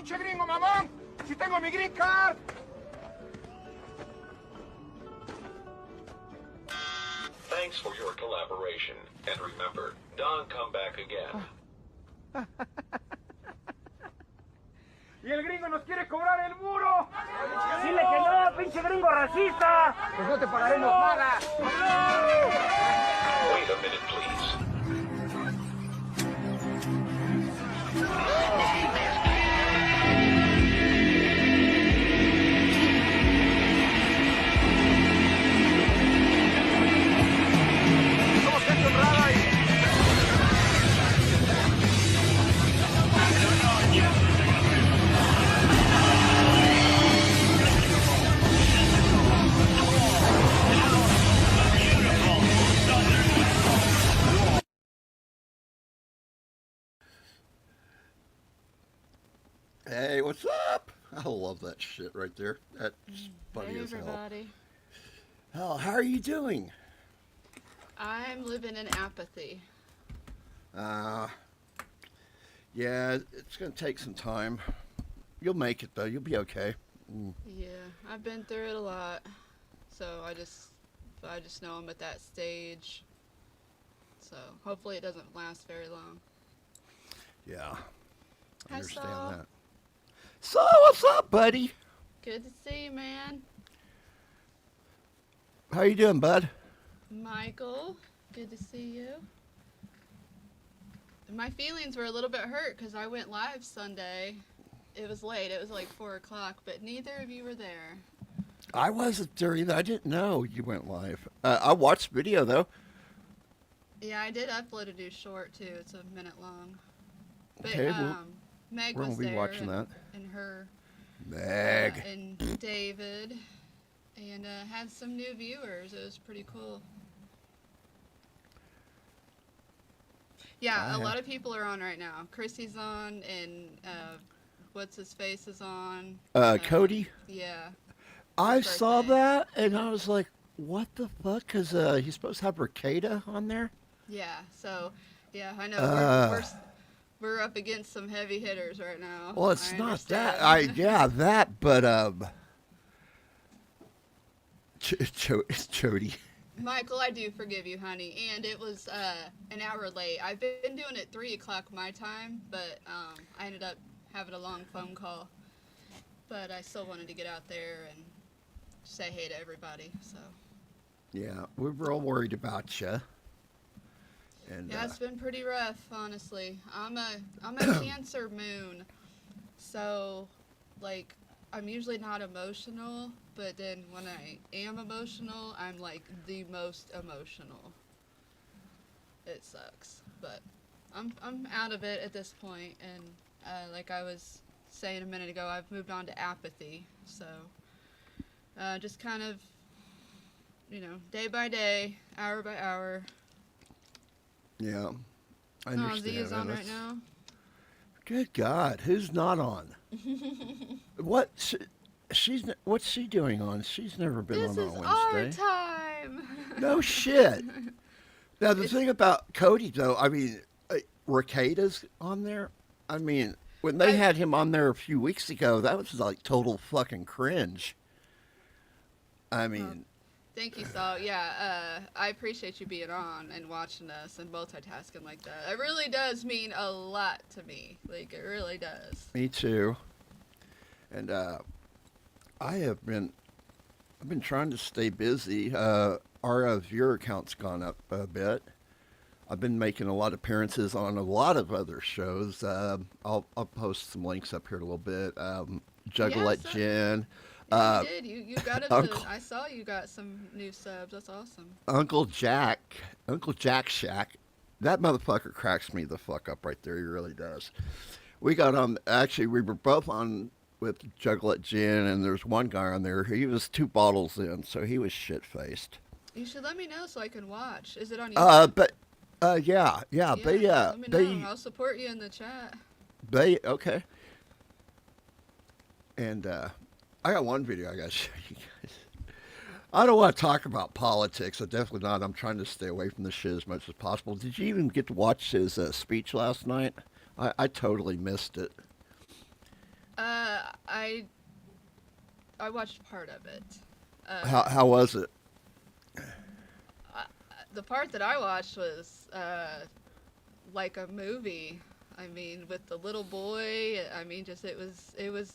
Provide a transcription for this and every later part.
pinche gringo mamón! ¡Si tengo mi green card! Thanks for your collaboration. And remember, don't come back again. ¡Y el gringo nos quiere cobrar el muro! ¡Dile que no, pinche gringo racista! ¡Pues no te pagaremos nada! Wait a minute, please. Somos gente honrada y... Hey, what's up? I love that shit right there. That's funny Hey as hell. everybody. Oh, how are you doing? I'm living in apathy. Yeah, it's gonna take some time. You'll make it though. You'll be okay. Yeah, I've been through it a lot. So I just know I'm at that stage. So hopefully it doesn't last very long. Yeah, I Hi, understand Saul. that. So, what's up, buddy? Good to see you, man. How you doing, bud? Michael, good to see you. My feelings were a little bit hurt because I went live Sunday. It was late. It was like 4 o'clock, but neither of you were there. I wasn't there either. I didn't know you went live. I watched video though. Yeah, I did upload a new short too. It's a minute long. But Okay, Meg we're was gonna be there watching that. and her Meg. and David, and had some new viewers. It was pretty cool. Yeah, a lot of people are on right now. Chrissy's on, and what's his face is on. Cody. Yeah. I his saw birthday. that and I was like, what the fuck? Because he's supposed to have Ricada on there. Yeah. So, yeah, I know we're up against some heavy hitters right now. Well, it's I not that. understand. But it's Jody. Michael, I do forgive you, honey. And it was an hour late. I've been doing it 3 o'clock my time, but I ended up having a long phone call. But I still wanted to get out there and say hey to everybody. So Yeah, we were all worried about you. And yeah, it's been pretty rough, honestly. I'm a Cancer moon, so like I'm usually not emotional, but then when I am emotional, I'm like the most emotional. It sucks, but I'm out of it at this point, and like I was saying a minute ago, I've moved on to apathy. So just kind of, day by day, hour by hour. yeah, I Oh, understand. Z is on That's- right now. Good God, who's not on? What's she doing on? She's never been This on is a our Wednesday. time. No shit. Now the thing about Cody though, I mean, Ricada's on there. I mean, when they had him on there a few weeks ago, that was like total fucking cringe. I mean, Thank you, Saul. Yeah, I appreciate you being on and watching us and multitasking like that. It really does mean a lot to me. Like, it really does. me too. And I've been trying to stay busy. Our viewer count's gone up a bit. I've been making a lot of appearances on a lot of other shows. I'll post some links up here in a little bit. Juggle at Yes, Jen. Yeah, you did. You got it. Uncle- I saw you got some new subs. That's awesome. Uncle Jack Shack. That motherfucker cracks me the fuck up right there. He really does. We got on. Actually, we were both on with Juggle at Jen, and there's one guy on there. He was 2 bottles in, so he was shit faced. You should let me know so I can watch. Is it on YouTube? Yeah. Let me know. I'll support you in the chat. Okay. And I got one video I got to show you guys. I don't want to talk about politics. I definitely not. I'm trying to stay away from this shit as much as possible. Did you even get to watch his speech last night? I totally missed it. I watched part of it. How was it? The part that I watched was like a movie. I mean, with the little boy. I mean, just it was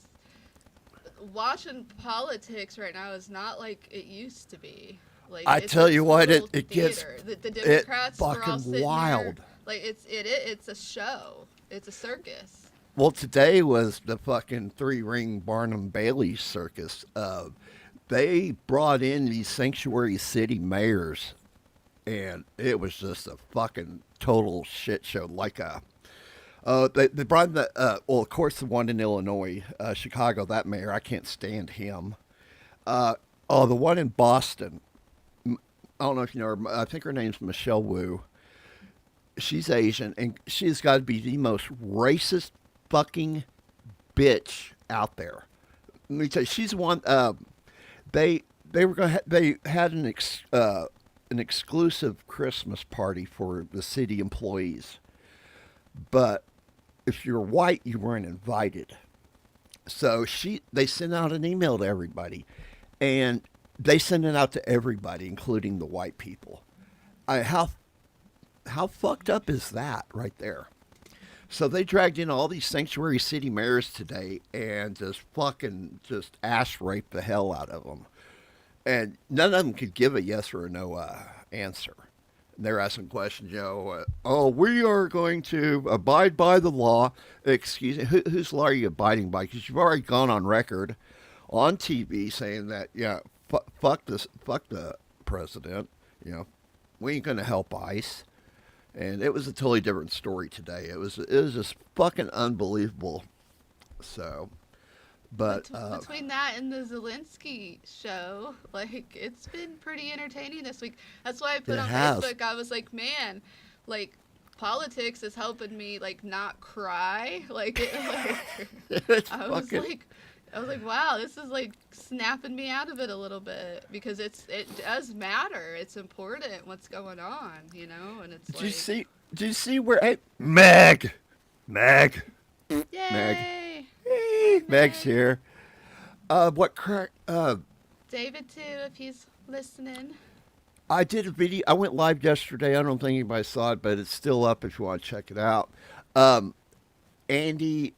watching politics right now is not like it used to be. Like, I tell you what, total it gets theater. The Democrats were all fucking sitting wild. there, like it's a show. It's a circus. Well, today was the fucking three-ring Barnum Bailey circus. They brought in these sanctuary city mayors, and it was just a fucking total shit show. Like they brought in well, of course, the one in Illinois, Chicago. That mayor, I can't stand him. The one in Boston. I don't know if you know her. I think her name's Michelle Wu. She's Asian, and she's got to be the most racist fucking bitch out there. Let me tell you, she's one. They had an exclusive Christmas party for the city employees, but if you're white, you weren't invited. So they sent out an email to everybody, and they sent it out to everybody, including the white people. How fucked up is that right there? So they dragged in all these sanctuary city mayors today and just ass raped the hell out of them. And none of them could give a yes or a no answer. They're asking questions, we are going to abide by the law. Excuse me, whose law are you abiding by? Because you've already gone on record on TV saying that, fuck the president, we ain't going to help ICE. And it was a totally different story today. It was just fucking unbelievable. So, but between that and the Zelensky show, like, it's been pretty entertaining this week. That's why I put on Facebook. I was like, man, like, politics is helping me like not cry. Like, I was like, wow, this is like snapping me out of it a little bit, because it does matter. It's important what's going on, and it's Did you see where Meg? Yay! Meg. Hey, Meg's here. David too, if he's listening. I did a video. I went live yesterday. I don't think anybody saw it, but it's still up if you want to check it out. Andy,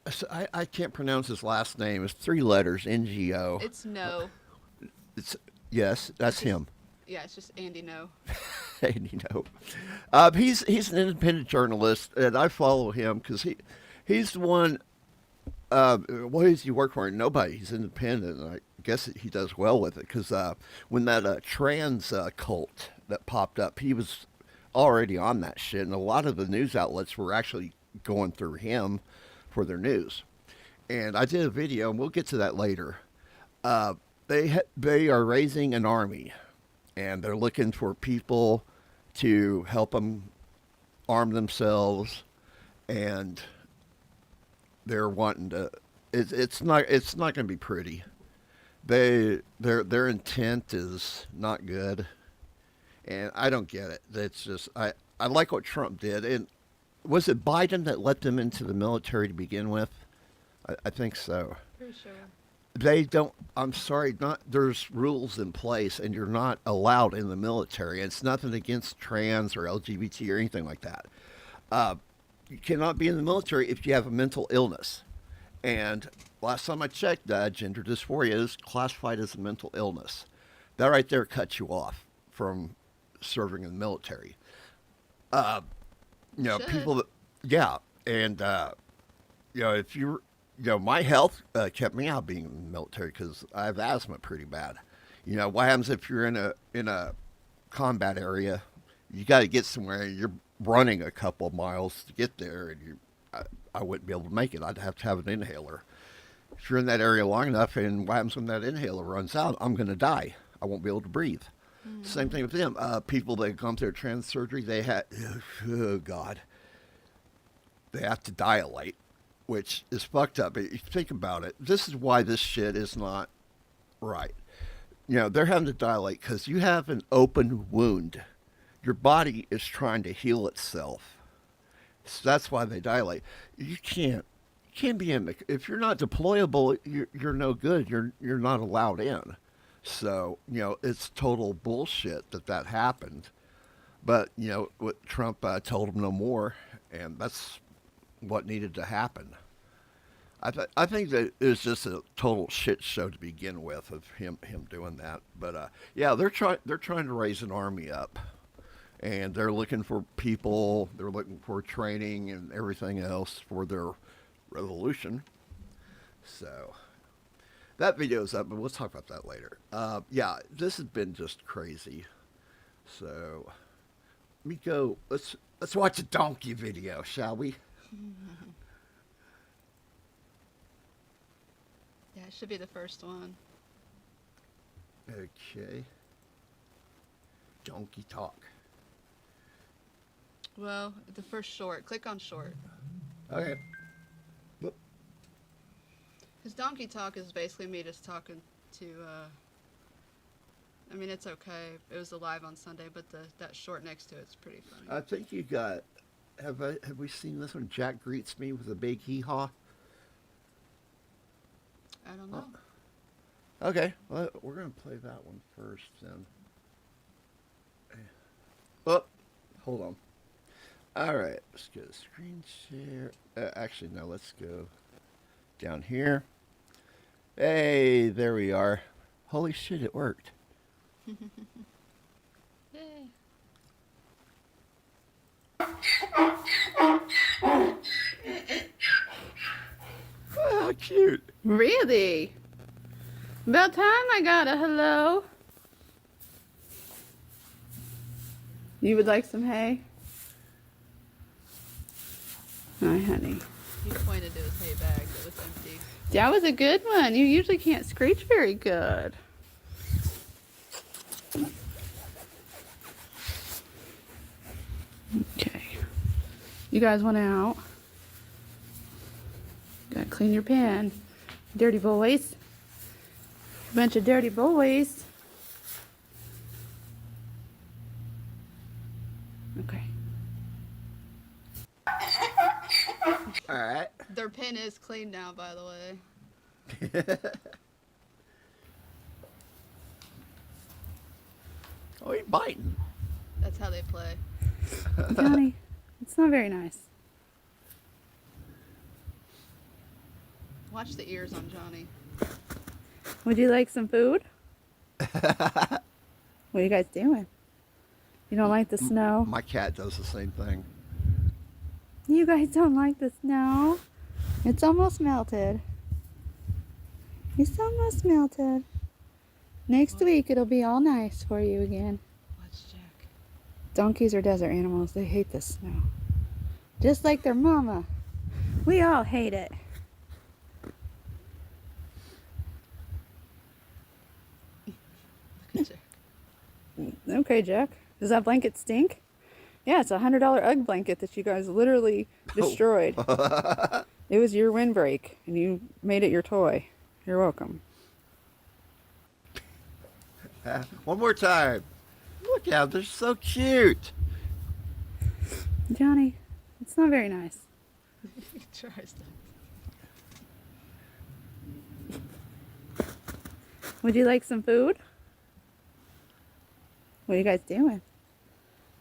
I can't pronounce his last name. It's 3 letters, NGO. It's No. That's him. Yeah, it's just Andy No. Andy No. He's an independent journalist, and I follow him because he's the one. What does he work for? Nobody. He's independent, and I guess he does well with it, because when that trans cult that popped up, he was already on that shit, and a lot of the news outlets were actually going through him for their news. And I did a video, and we'll get to that later. They are raising an army, and they're looking for people to help them arm themselves, and they're wanting to. It's not going to be pretty. Their intent is not good, and I don't get it. It's just I like what Trump did, and was it Biden that let them into the military to begin with? I think so. Pretty sure. They don't. I'm sorry. There's rules in place, and you're not allowed in the military. It's nothing against trans or LGBT or anything like that. You cannot be in the military if you have a mental illness. And last time I checked, gender dysphoria is classified as a mental illness. That right there cuts you off from serving in the military. People that, and if you're, my health kept me out being in the military because I have asthma pretty bad. What happens if you're in a combat area? You got to get somewhere, and you're running a couple of miles to get there, and I wouldn't be able to make it. I'd have to have an inhaler. If you're in that area long enough, and what happens when that inhaler runs out? I'm going to die. I won't be able to breathe. Mm. Same thing with them. People that come through trans surgery, they have to dilate, which is fucked up. If you think about it, this is why this shit is not right. They're having to dilate because you have an open wound. Your body is trying to heal itself. So that's why they dilate. You can't can't be in the, if you're not deployable, you're no good. You're not allowed in. So, it's total bullshit that happened. But, what Trump told him no more, and that's what needed to happen. I think that it was just a total shit show to begin with of him doing that. But yeah, they're trying to raise an army up, and they're looking for people. They're looking for training and everything else for their revolution. So that video's up, but we'll talk about that later. Yeah, this has been just crazy. So let me go. Let's watch a donkey video, shall we? Yeah, it should be the first one. Okay. Donkey talk. Well, the first short. Click on short. Okay. Whoop. His donkey talk is basically me just talking to, I mean, it's okay. It was live on Sunday, but that short next to it's pretty funny. I think you got, have we seen this one? Jack greets me with a big hee-haw. I don't know. Oh. Okay, well, we're going to play that one first then. Oh, hold on. All right, let's go to screen share. Actually, no, let's go down here. Hey, there we are. Holy shit, it worked. Yay. Oh, how cute. Really? About time I got a hello. You would like some hay? Hi, honey. He pointed to his hay bag that was empty. That was a good one. You usually can't screech very good. Okay. You guys want out? Gotta clean your pen. Dirty boys. Bunch of dirty boys. Okay. All right. Their pen is clean now, by the way. Oh, he's biting. That's how they play. Johnny, it's not very nice. Watch the ears on Johnny. Would you like some food? What are you guys doing? You don't like the snow? My cat does the same thing. You guys don't like the snow? It's almost melted. It's almost melted. Next week it'll be all nice for you again. Watch Jack. Donkeys are desert animals. They hate the snow. Just like their mama. We all hate it. Look at Jack. Okay, Jack. Does that blanket stink? Yeah, it's a $100 UGG blanket that you guys literally destroyed. It was your windbreak, and you made it your toy. You're welcome. One more time. Look out, they're so cute. Johnny, it's not very nice. He tries to. Would you like some food? What are you guys doing?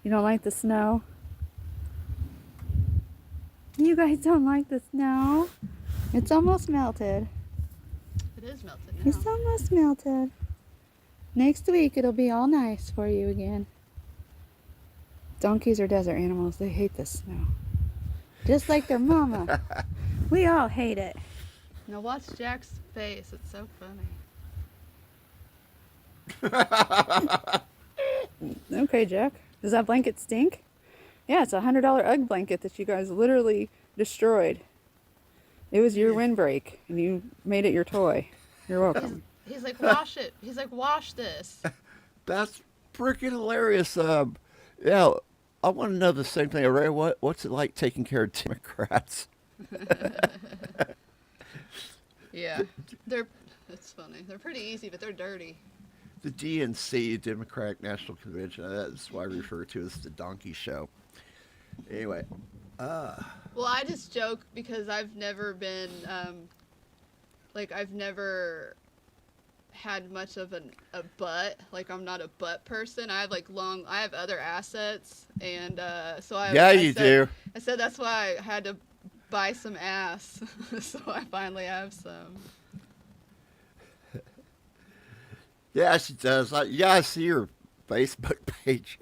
You don't like the snow? You guys don't like the snow? It's almost melted. It is melted now. It's almost melted. Next week it'll be all nice for you again. Donkeys are desert animals. They hate the snow. Just like their mama. We all hate it. Now watch Jack's face. It's so funny. Okay, Jack. Does that blanket stink? Yeah, it's a $100 UGG blanket that you guys literally destroyed. It was your windbreak, and you made it your toy. You're welcome. He's like, wash it. He's like, wash this. That's freaking hilarious. Yeah, I want to know the same thing. ARAYA, what's it like taking care of Democrats? Yeah. It's funny. They're pretty easy, but they're dirty. The DNC, Democratic National Convention, that's what I refer to as the donkey show. Anyway, Well, I just joke because I've never been, I've never had much of a butt. Like, I'm not a butt person. I have I have other assets, and so I do. I said that's why I had to buy some ass, so I finally have some. Yeah, she does. I see her Facebook page.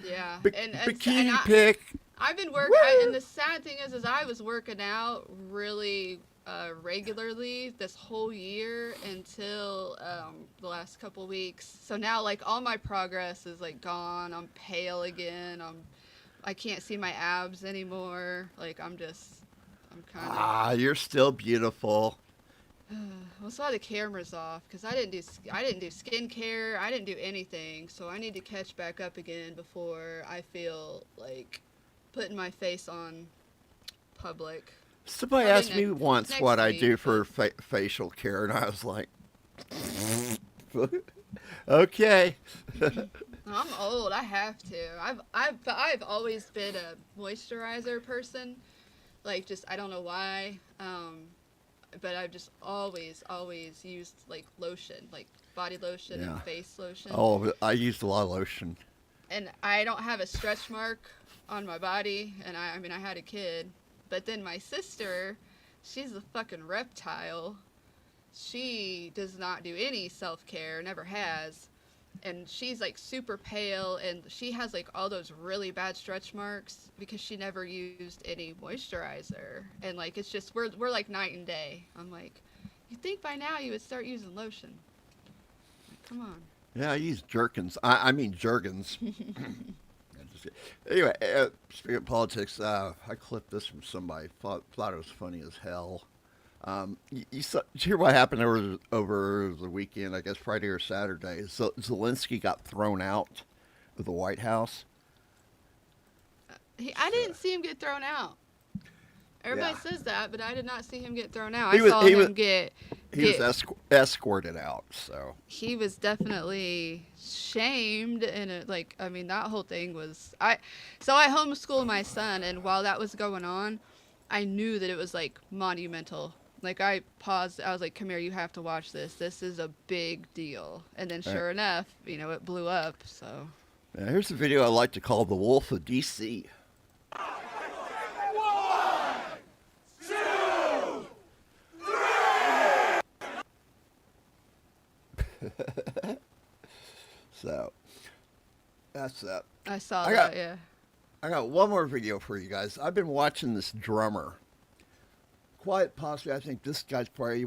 Yeah, Bikini pic. I've been working, and the sad thing is I was working out really regularly this whole year until the last couple weeks. So now, like, all my progress is like gone. I'm pale again. I can't see my abs anymore. Like, I'm kind of. You're still beautiful. Well, so the camera's off because I didn't do skincare. I didn't do anything. So I need to catch back up again before I feel like putting my face on public. Somebody asked me once what I do for facial care, and I was like, okay. I'm old. I have to. I've always been a moisturizer person. Like, just, I don't know why. But I've just always used like lotion, like body lotion and face lotion. Oh, I used a lot of lotion. And I don't have a stretch mark on my body, and I mean, I had a kid. But then my sister, she's a fucking reptile. She does not do any self-care, never has. And she's like super pale, and she has like all those really bad stretch marks because she never used any moisturizer. And like, it's just, we're like night and day. I'm like, you think by now you would start using lotion. Like, come on. Yeah, I use Jergens. I mean Jergens. Anyway, speaking of politics, I clipped this from somebody. Thought it was funny as hell. Did you hear what happened over the weekend? I guess Friday or Saturday. So Zelensky got thrown out of the White House. I didn't see him get thrown out. Everybody says that, but I did not see him get thrown out. He was escorted out. So he was definitely shamed, and that whole thing was. So I homeschool my son, and while that was going on, I knew that it was like monumental. Like, I paused. I was like, "Come here, you have to watch this. This is a big deal." And then, sure enough, it blew up. So. Now, here's a video I like to call "The Wolf of D.C." 1, 2, 3. So that's that. I saw that. Yeah. I got one more video for you guys. I've been watching this drummer. Quite possibly, I think this guy's probably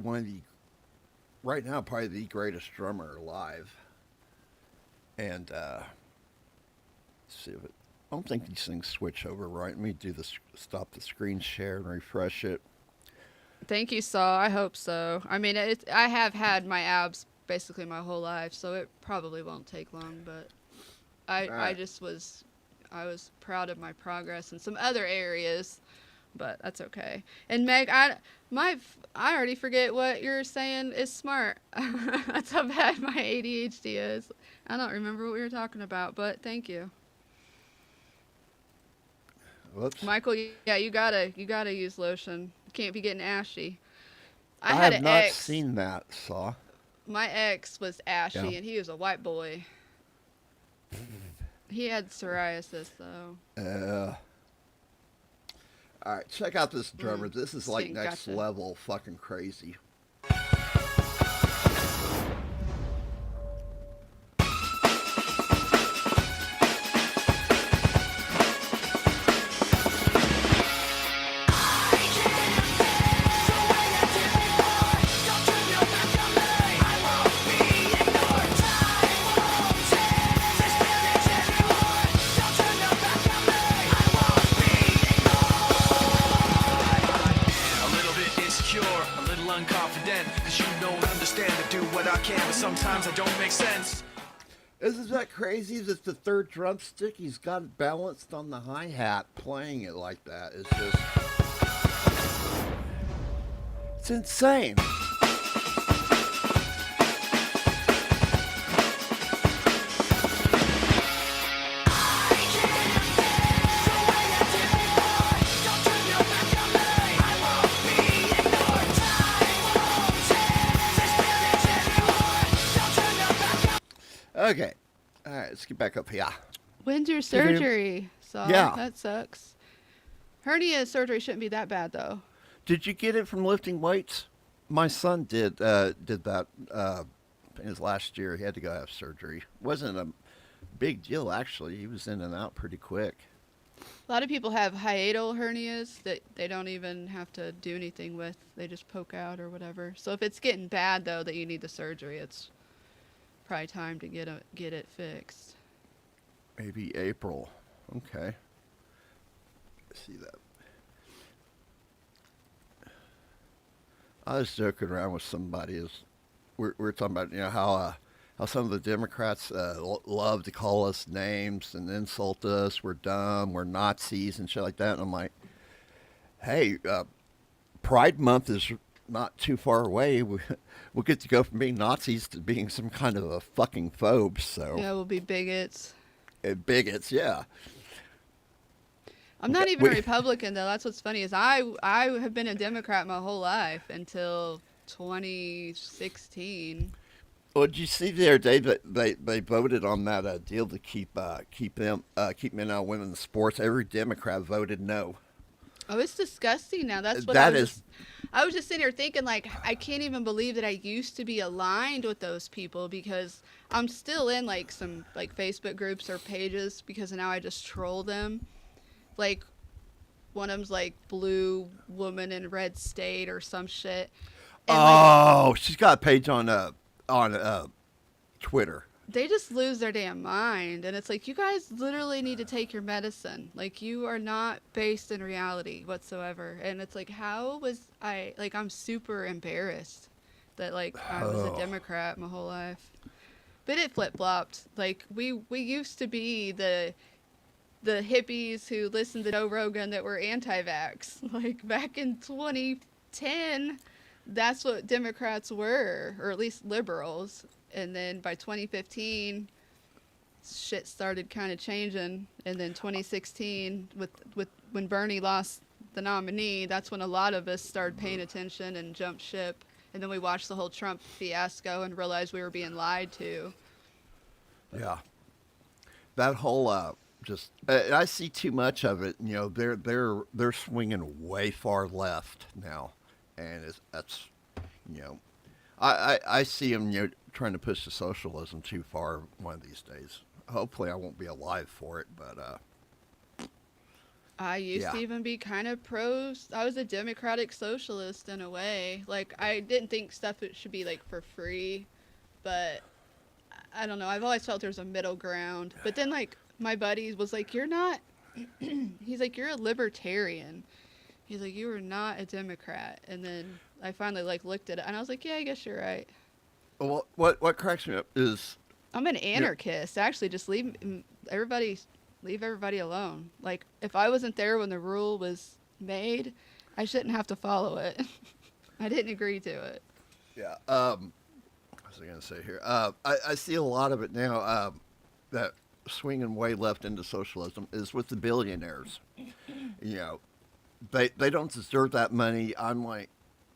right now, probably the greatest drummer alive. And, let's see if I don't think these things switch over right. Let me do this, stop the screen share and refresh it. Thank you, Saul. I hope so. I mean, I have had my abs basically my whole life, so it probably won't take long, but I was proud of my progress in some other areas, but that's okay. And Meg, I already forget what you're saying is smart. That's how bad my ADHD is. I don't remember what we were talking about, but thank you. Whoops. Michael, yeah, you gotta use lotion. You can't be getting ashy. I have not seen that, Saw. My ex was ashy, and he was a white boy. He had psoriasis, though. All right, check out this drummer. This is like next level fucking crazy. Sometimes I don't make sense. Isn't that crazy? That the third drumstick, he's got it balanced on the hi-hat, playing it like that. It's just, it's insane. Okay. All right, let's get back up here. When's your surgery? So Yeah. that sucks. Hernia surgery shouldn't be that bad though. Did you get it from lifting weights? My son did that his last year. He had to go have surgery. Wasn't a big deal, actually. He was in and out pretty quick. A lot of people have hiatal hernias that they don't even have to do anything with. They just poke out or whatever. So if it's getting bad though that you need the surgery, it's probably time to get it fixed. Maybe April. Okay. See that. I was joking around with somebody. We're talking about how some of the Democrats love to call us names and insult us. We're dumb. We're Nazis and shit like that. And I'm like, hey, Pride Month is not too far away. We'll get to go from being Nazis to being some kind of a fucking phobe. So Yeah, we'll be bigots. Bigots, yeah. I'm not even a Republican though. That's what's funny is I have been a Democrat my whole life until 2016. Well, did you see the other day that they voted on that deal to keep men and women in sports? Every Democrat voted no. Oh, it's disgusting now. That's what That I was just sitting here thinking, like, I can't even believe that I used to be aligned with those people because I'm still in, like, some, like, Facebook groups or pages because now I just troll them. Like, one of them's, like, blue woman in red state or some shit. And, she's got a page on Twitter. They just lose their damn mind. And it's like, you guys literally need to take your medicine. Like, you are not based in reality whatsoever. And it's like, how was I'm super embarrassed that, like, I was a Democrat my whole life. But it flip-flopped. Like, we used to be the hippies who listened to Joe Rogan that were anti-vax. Like, back in 2010, that's what Democrats were, or at least liberals. And then by 2015, shit started kind of changing. And then 2016, with when Bernie lost the nominee, that's when a lot of us started paying attention and jumped ship. And then we watched the whole Trump fiasco and realized we were being lied to. Yeah, that whole I see too much of it. They're swinging way far left now, and that's I see them trying to push the socialism too far one of these days. Hopefully, I won't be alive for it, but I used to even be kind of I was a democratic socialist in a way. Like, I didn't think stuff should be, like, for free, but I don't know. I've always felt there's a middle ground. But then, like, my buddy was like, you're not, he's like, you're a libertarian. He's like, you are not a Democrat. And then I finally, like, looked at it, and I was like, yeah, I guess you're right. Well, what cracks me up is I'm an anarchist. Actually, just leave everybody alone. Like, if I wasn't there when the rule was made, I shouldn't have to follow it. I didn't agree to it. Yeah. What was I going to say here? I see a lot of it now that swinging way left into socialism is with the billionaires. They don't deserve that money. I'm like,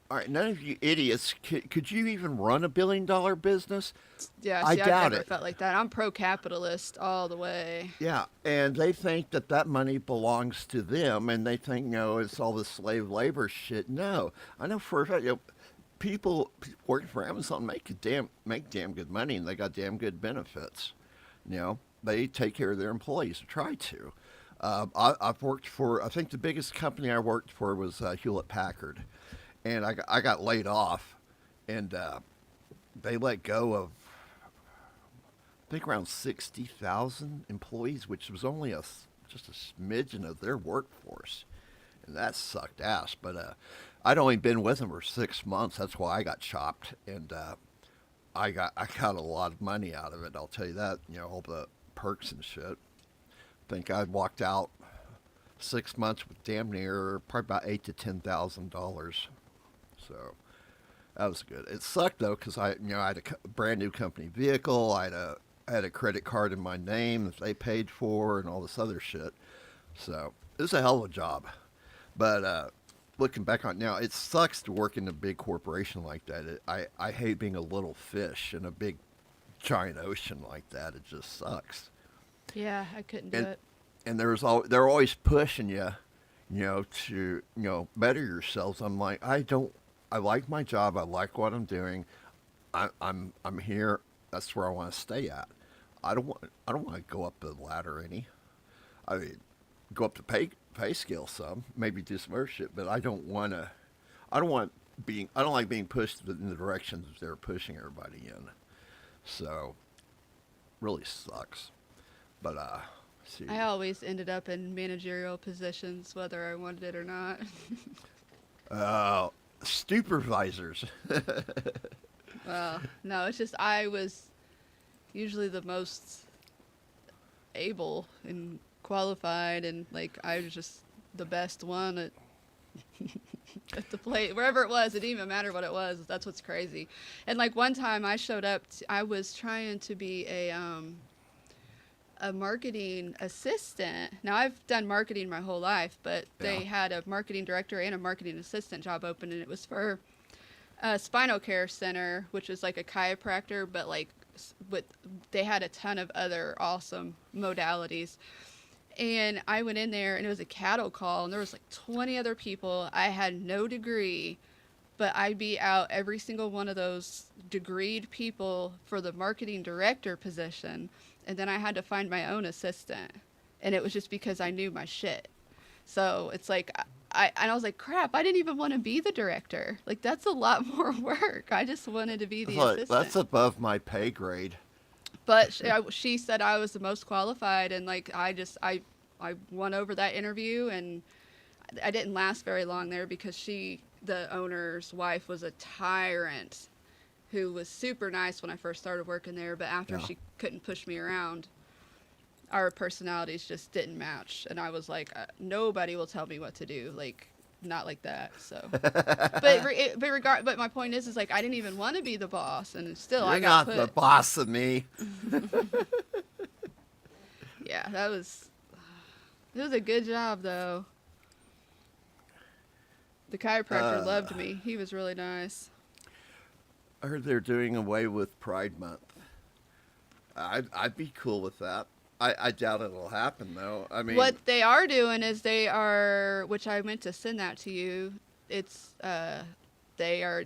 all right, none of you idiots, could you even run $1 billion business? Yeah, I doubt I've never it. felt like that. I'm pro-capitalist all the way. Yeah, and they think that money belongs to them, and they think, it's all this slave labor shit. No, I know for a fact, people working for Amazon make damn good money, and they got damn good benefits. They take care of their employees, or try to. I've worked for, I think the biggest company I worked for was Hewlett Packard. And I got laid off, and they let go of, I think, around 60,000 employees, which was only just a smidgen of their workforce. And that sucked ass. But I'd only been with them for 6 months. That's why I got chopped. And I got a lot of money out of it, I'll tell you that. All the perks and shit. I think I walked out 6 months with damn near probably about $8,000 to $10,000. So that was good. It sucked though, because I had a brand new company vehicle. I had a credit card in my name that they paid for, and all this other shit. So it was a hell of a job. But looking back on it now, it sucks to work in a big corporation like that. I hate being a little fish in a big, giant ocean like that. It just sucks. Yeah, I couldn't do And it. and they're always pushing you, to better yourselves. I'm like, I like my job. I like what I'm doing. I'm here. That's where I want to stay at. I don't want to go up the ladder any. I mean, go up the pay scale some, maybe do some other shit, but I don't like being pushed in the directions they're pushing everybody in. So, really sucks. But see. I always ended up in managerial positions, whether I wanted it or not. Supervisors. Well, no, it's just I was usually the most able and qualified, and like I was just the best one at at the plate, wherever it was. It didn't even matter what it was. That's what's crazy. And like one time I showed up, I was trying to be a marketing assistant. Now I've done marketing my whole life, but they had a marketing director and a marketing assistant job open, and it was for a spinal care center, which was like a chiropractor, but like they had a ton of other awesome modalities. And I went in there, and it was a cattle call, and there was like 20 other people. I had no degree, but I'd be out every single one of those degreed people for the marketing director position. And then I had to find my own assistant. And it was just because I knew my shit. So it's like, I was like, crap, I didn't even want to be the director. Like, that's a lot more work. I just wanted to be the assistant. That's above my pay grade. But she said I was the most qualified, and like I won over that interview, and I didn't last very long there because the owner's wife, was a tyrant who was super nice when I first started working there, but after she couldn't push me around, our personalities just didn't match, and I was like, nobody will tell me what to do, like not like that. So, but my point is like I didn't even want to be the boss, and still I got You're not the boss of me. Yeah, it was a good job though. The chiropractor loved me. He was really nice. I heard they're doing away with Pride Month. I'd be cool with that. I doubt it'll happen though. I mean, what they are doing is which I meant to send that to you. It's they are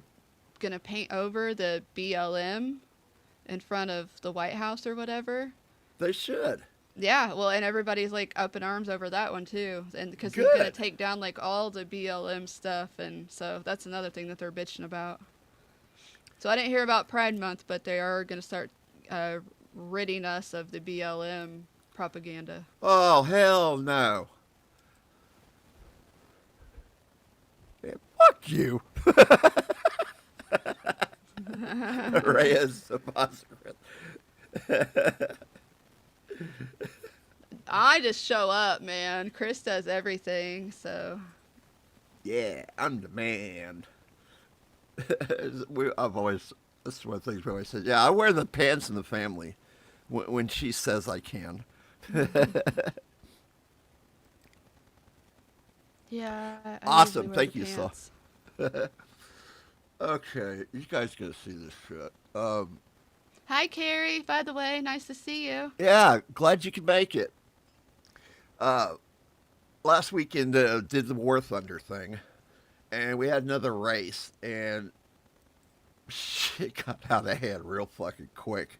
gonna paint over the BLM in front of the White House or whatever. they should. Yeah, well, and everybody's like up in arms over that one too, and because he's gonna take down like all the BLM stuff, and so that's another thing that they're bitching about. So I didn't hear about Pride Month, but they are gonna start ridding us of the BLM propaganda. Oh, hell no. Yeah, fuck you. ARAYA's apostrophe. I just show up, man. Chris does everything, so. Yeah, I'm the man. This is one of the things we always said. Yeah, I wear the pants in the family when she says I can. Yeah. I Awesome. usually wear Thank the you, pants. Okay, you guys gotta see this shit. Hi, Carrie. By the way, nice to see you. Yeah, glad you could make it. Last weekend did the War Thunder thing, and we had another race, and shit got out of hand real fucking quick.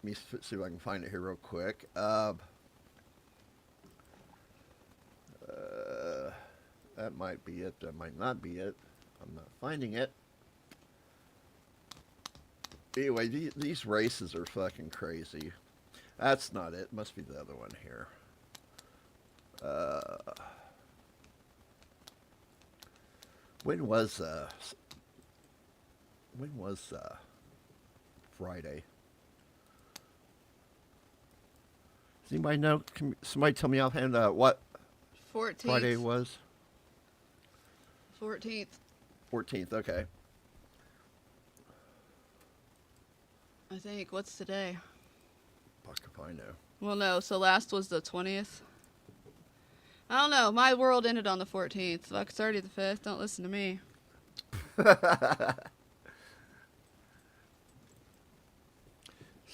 Let me see if I can find it here real quick. That might be it. That might not be it. I'm not finding it. Anyway, these races are fucking crazy. That's not it. Must be the other one here. When was Friday? Does anybody know? Can somebody tell me offhand what 14th. Friday was? 14th. 14th, okay. I think. What's today? Fuck if I know. Well, no. So last was the 20th. I don't know. My world ended on the 14th. Fuck, it's already the 5th. Don't listen to me.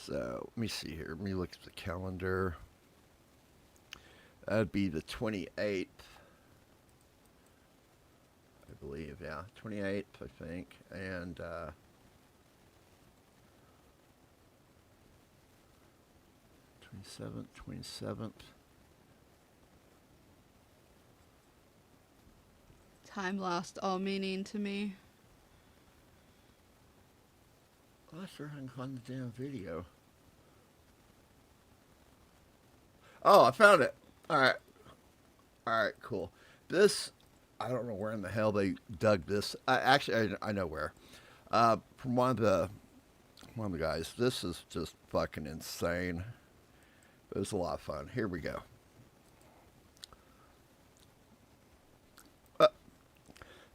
So let me see here. Let me look at the calendar. That'd be the 28th, I believe. Yeah, 28th, I think. And 27th. Time lost all meaning to me. Oh, I sure can find the damn video. Oh, I found it. All right, cool. This, I don't know where in the hell they dug this. I know where. From one of the guys. This is just fucking insane. It was a lot of fun. Here we go.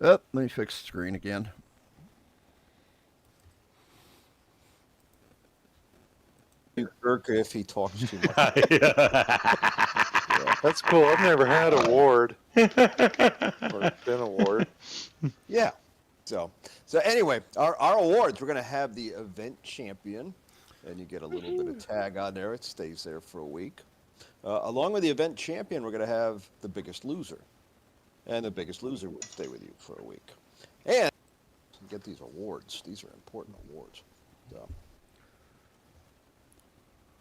Let me fix the screen again. Gurkha if he talks too much. Yeah, that's cool. I've never had a ward or been a ward. Yeah. So anyway, our awards, we're going to have the event champion, and you get a little bit of tag on there. It stays there for a week. Along with the event champion, we're going to have the biggest loser. And the biggest loser will stay with you for a week. And you get these awards. These are important awards. So.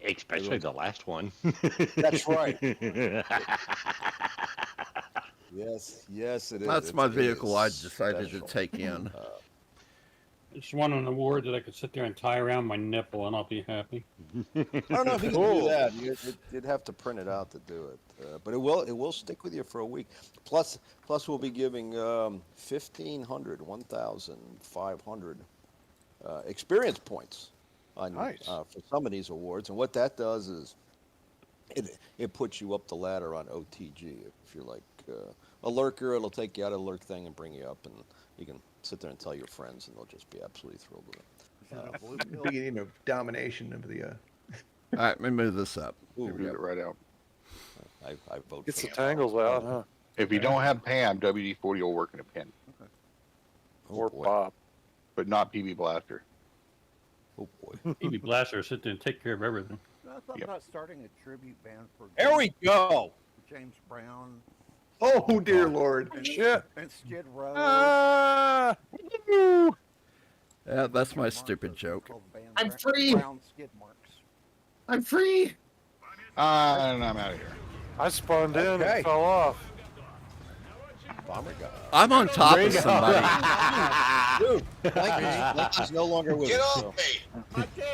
Especially the last one. That's right. Yes, it is. That's my vehicle I decided to take in. Just want an award that I could sit there and tie around my nipple and I'll be happy. I don't know if you can do that. You'd have to print it out to do it, but it will stick with you for a week. Plus we'll be giving 1,500 experience points on for some of these awards. And what that does is it puts you up the ladder on OTG. If you're like a lurker, it'll take you out of the lurk thing and bring you up, and you can sit there and tell your friends, and they'll just be absolutely thrilled with it. Beginning of domination of the. All right, let me move this up. Ooh, Move it right out. I vote. Get for the tangles out, huh? If you don't have Pam, WD-40 will work in a pin. Oh, Or boy. Bob. But not PB Blaster. Oh boy. PB Blaster sit there and take care of everything. I thought about starting a tribute band for There we go. James Brown. Oh dear Lord! Shit. And Skid Row. Ah! That's my stupid joke. I'm free. Brown skid marks. I'm free. And I'm out of here. I spawned in Okay. and fell off. Bomber guy. I'm on top of somebody. Dude, Lanky's no longer with us. So.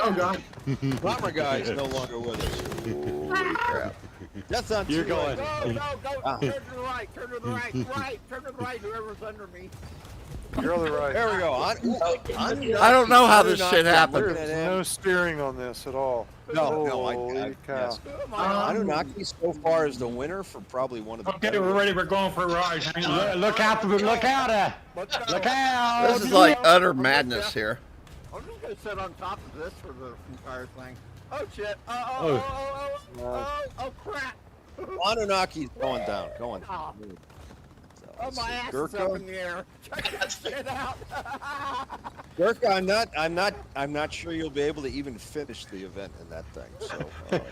Oh God! Bomber guy is no longer with us. Holy crap. That's on You're two going. legs. Go, turn to the right, turn to the right, turn to the right, whoever's under me. You're on the right. There we go. I don't know how this shit happened. There's no steering on this at all. No, Holy cow. yes. Anunnaki so far is the winner for probably one of the. Okay, we're ready. We're going for a ride. Hang on. Look out! Look out! Look out! This is like utter madness here. I'm just gonna sit on top of this for the entire thing. Oh shit! Oh crap! Anunnaki's going down. Going. Oh, So, my ass is Gurkha, up in the air. Check that shit out. Gurkha, I'm not sure you'll be able to even finish the event in that thing. So.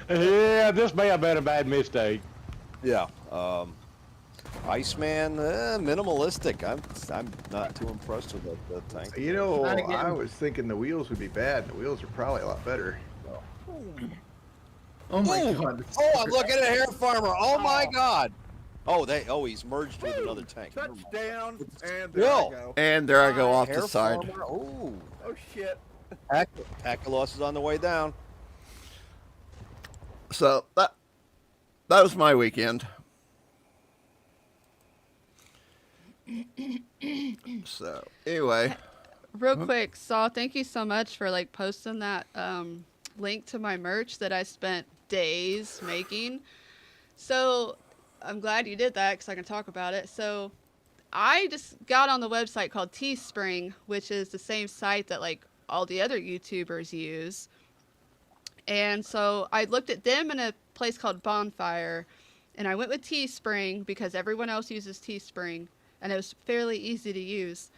Yeah, this may have been a bad mistake. Yeah. Iceman, minimalistic. I'm not too impressed with that tank. You know, I was thinking the wheels would be bad. The wheels are probably a lot better. Oh my God! Oh, I'm looking at a hair farmer. Oh my God. Oh, he's merged with another tank. Touchdown, and there I go. And there I go off Hair the side. farmer. Oh, Oh shit. Tackleos is on the way down. So that was my weekend. So anyway, Real quick, Saul, thank you so much for like posting that link to my merch that I spent days making. So I'm glad you did that because I can talk about it. So I just got on the website called Teespring, which is the same site that like all the other YouTubers use. And so I looked at them in a place called Bonfire, and I went with Teespring because everyone else uses Teespring, and it was fairly easy to use.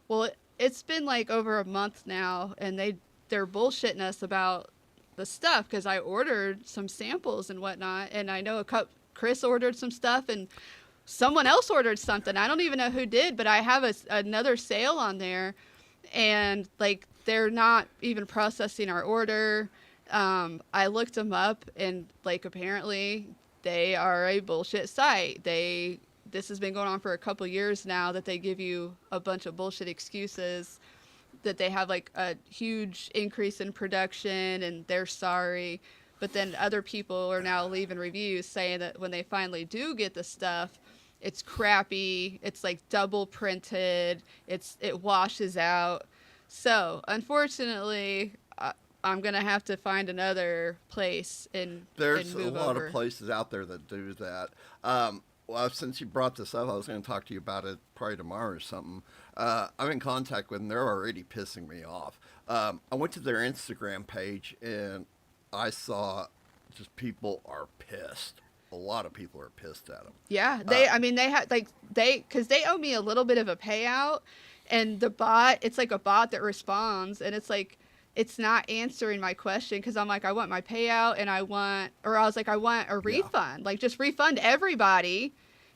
Well, it's been like over a month now, and they're bullshitting us about the stuff because I ordered some samples and whatnot, and I know Chris ordered some stuff and someone else ordered something. I don't even know who did, but I have another sale on there, and like they're not even processing our order. I looked them up, and like apparently they are a bullshit site. This has been going on for a couple years now, that they give you a bunch of bullshit excuses that they have like a huge increase in production and they're sorry. But then other people are now leaving reviews saying that when they finally do get the stuff, it's crappy. It's like double printed. It washes out. So unfortunately, I'm gonna have to find another place There's and move a lot over. of places out there that do that. Well, since you brought this up, I was going to talk to you about it probably tomorrow or something. I'm in contact with them. They're already pissing me off. I went to their Instagram page, and I saw just people are pissed. A lot of people are pissed at them. Yeah, because they owe me a little bit of a payout, and the bot, it's like a bot that responds, and it's like, it's not answering my question because I'm like, I want my payout and I want a refund. Like, just refund everybody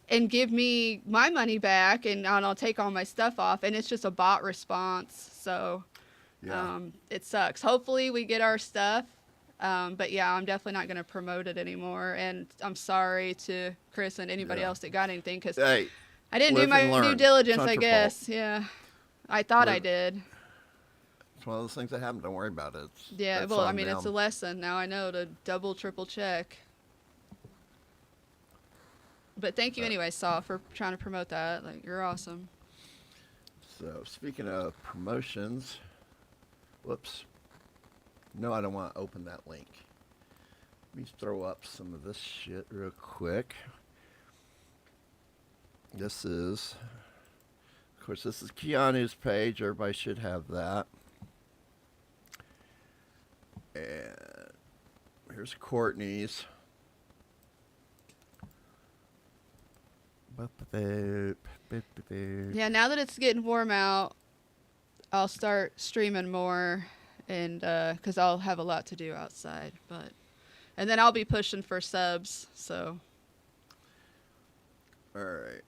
and give me my money back, and I'll take all my stuff off. And it's just a bot response. So it sucks. Hopefully we get our stuff. But yeah, I'm definitely not going to promote it anymore. And I'm sorry to Chris and anybody else that got anything because I didn't do my due diligence, I guess. Yeah. I thought I did. It's one of those things that happen. Don't worry about it. Yeah, well, I mean, it's a lesson. Now I know to double, triple check. But thank you anyway, Saw, for trying to promote that. Like, you're awesome. So, speaking of promotions, whoops. No, I don't want to open that link. Let me throw up some of this shit real quick. This is, of course, this is Keanu's page. Everybody should have that. And here's Courtney's. Yeah, now that it's getting warm out, I'll start streaming more, and because I'll have a lot to do outside. And then I'll be pushing for subs. So. All right.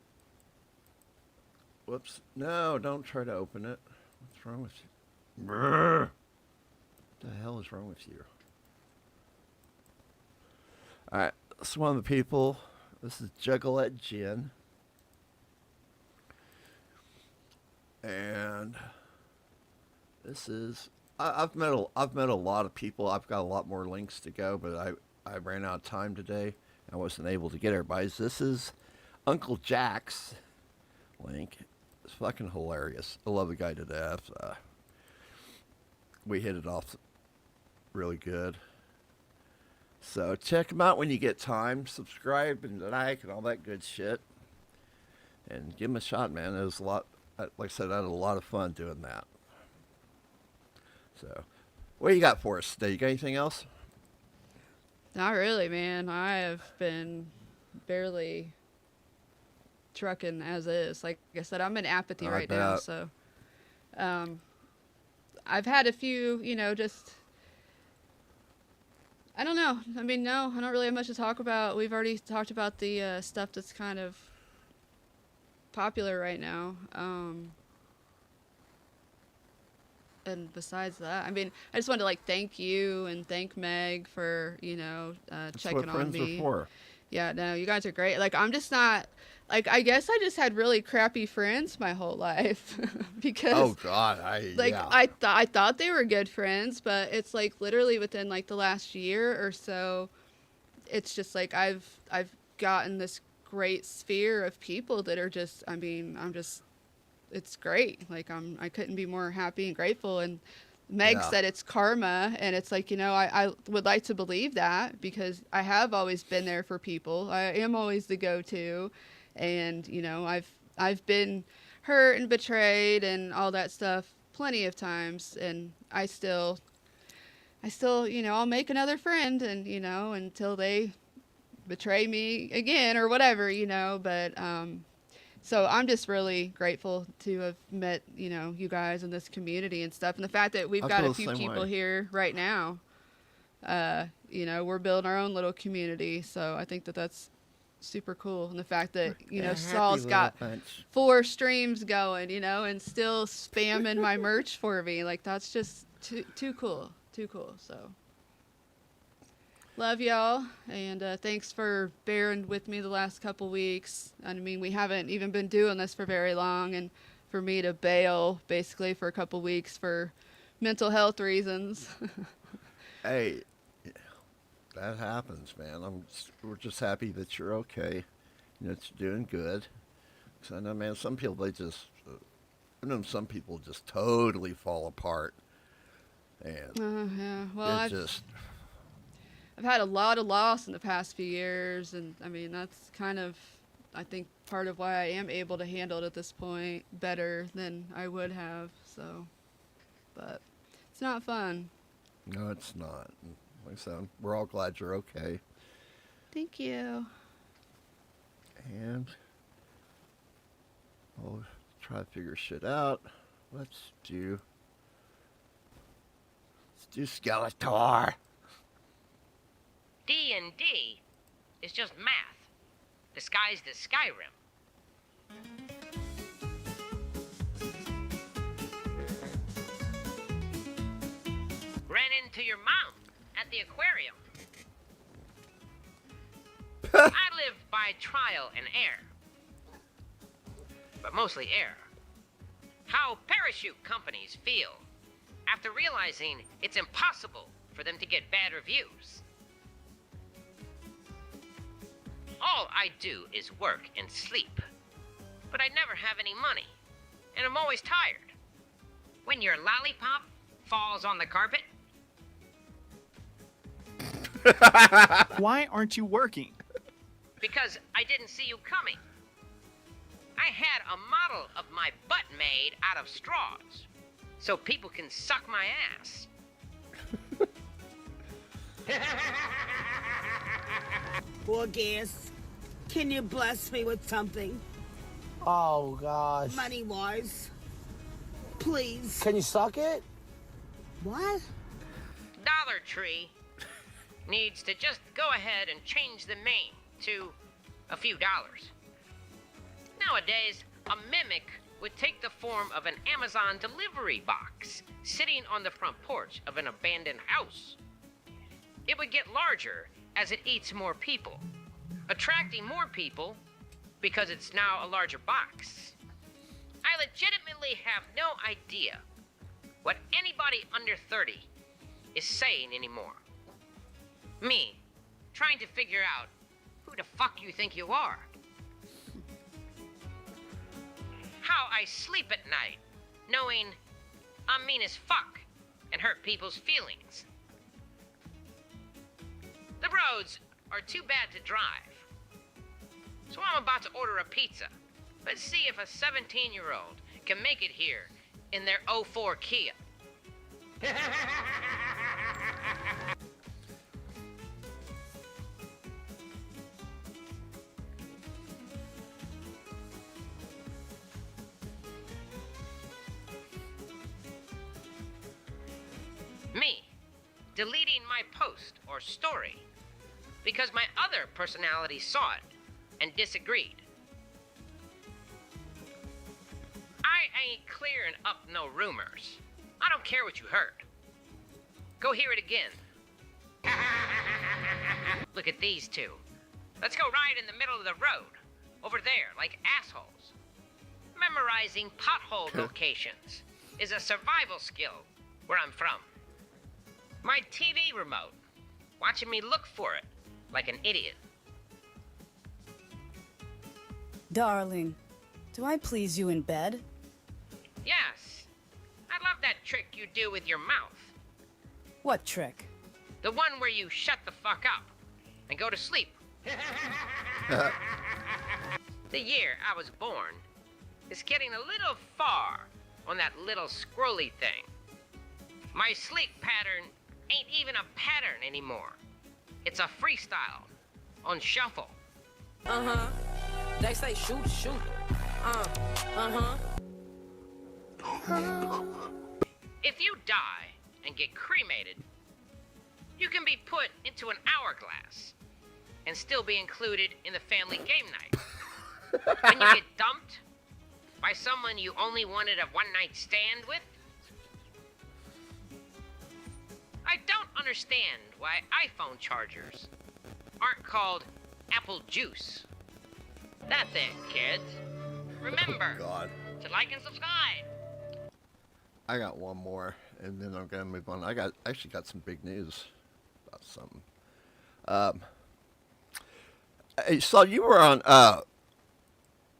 Whoops. No, don't try to open it. What's wrong with you? Brrr. What the hell is wrong with you? Alright, this is one of the people. This is Juggalette Jen. And this is I've met a lot of people. I've got a lot more links to go, but I ran out of time today. I wasn't able to get everybody's. This is Uncle Jack's link. It's fucking hilarious. I love the guy to death. We hit it off really good. So check him out when you get time. Subscribe and like and all that good shit. And give him a shot, man. It was a lot. Like I said, I had a lot of fun doing that. So, what do you got for us today? You got anything else? Not really, man. I have been barely trucking as is. Like I said, I'm in apathy right now. So, I've had a few, just, I don't know. I mean, no, I don't really have much to talk about. We've already talked about the stuff that's kind of popular right now. And besides that, I mean, I just wanted to thank you and thank Meg for, checking on me. That's what friends are for. Yeah, no, you guys are great. I'm just not, I guess I just had really crappy friends my whole life because. Oh God, I thought they were good friends, but it's literally within the last year or so, it's just I've gotten this great sphere of people that are just, I mean, it's great. I couldn't be more happy and grateful. And Meg said it's karma, and it's I would like to believe that because I have always been there for people. I am always the go-to, and I've been hurt and betrayed and all that stuff plenty of times, and I still I'll make another friend, and until they betray me again or whatever, but so I'm just really grateful to have met, you guys in this community and stuff. And the fact that we've got a few people here right now. You know, we're building our own little community. So I think that that's super cool. And the fact that, you know, Saul's got 4 streams going, you know, and still spamming my merch for me. Like, that's just too cool. Too cool. So love y'all. And thanks for bearing with me the last couple weeks. I mean, we haven't even been doing this for very long. And for me to bail basically for a couple weeks for mental health reasons. Hey, that happens, man. We're just happy that you're okay. You know, that you're doing good. Because I know, man, some people, I know some people just totally fall apart. And yeah. Well, I've just... I've had a lot of loss in the past few years. And, I mean, that's kind of, I think, part of why I am able to handle it at this point better than I would have. So, but it's not fun. No, it's not. Like I said, we're all glad you're okay. Thank you. And we'll try to figure shit out. Let's do Skeletor. D&D is just math, disguised as Skyrim. Ran into your mom at the aquarium. I live by trial and error, but mostly error. How parachute companies feel after realizing it's impossible for them to get bad reviews. All I do is work and sleep, but I never have any money, and I'm always tired. When your lollipop falls on the carpet. Why aren't you working? Because I didn't see you coming. I had a model of my butt made out of straws, so people can suck my ass. Borges, can you bless me with something? Oh, gosh. Money-wise. Please. Can you suck it? What? Dollar Tree needs to just go ahead and change the name to a few dollars. Nowadays, a mimic would take the form of an Amazon delivery box sitting on the front porch of an abandoned house. It would get larger as it eats more people, attracting more people because it's now a larger box. I legitimately have no idea what anybody under 30 is saying anymore. Me, trying to figure out who the fuck you think you are. How I sleep at night, knowing I'm mean as fuck and hurt people's feelings. The roads are too bad to drive. So I'm about to order a pizza. Let's see if a 17-year-old can make it here in their 04 Kia. Me, deleting my post or story because my other personality saw it and disagreed. I ain't clearing up no rumors. I don't care what you heard. Go hear it again. Look at these two. Let's go ride in the middle of the road, over there, like assholes. Memorizing pothole locations is a survival skill where I'm from. My TV remote, watching me look for it like an idiot. Darling, do I please you in bed? Yes. I love that trick you do with your mouth. What trick? The one where you shut the fuck up and go to sleep. The year I was born is getting a little far on that little scrolly thing. My sleep pattern ain't even a pattern anymore. It's a freestyle on shuffle. Uh-huh. They say shoot, shoot. Uh-huh. If you die and get cremated, You can be put into an hourglass and still be included in the family game night. When you get dumped by someone you only wanted a one-night stand with. I don't understand why iPhone chargers aren't called apple juice. That's it, kids. Remember to like and subscribe. I got one more, and then I'm gonna move on. I actually got some big news about something. Hey, so you were on.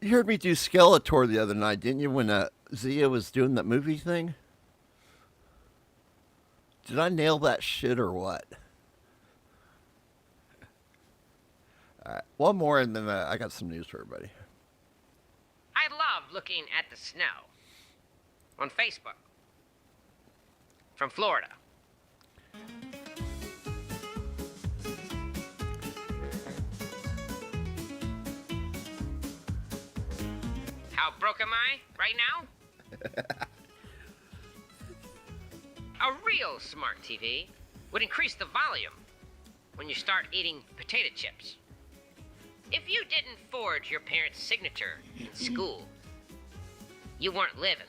You heard me do Skeletor the other night, didn't you? When Zia was doing that movie thing. Did I nail that shit or what? All right, one more, and then I got some news for everybody. I love looking at the snow on Facebook from Florida. How broke am I right now? A real smart TV would increase the volume when you start eating potato chips. If you didn't forge your parents' signature in school, you weren't living.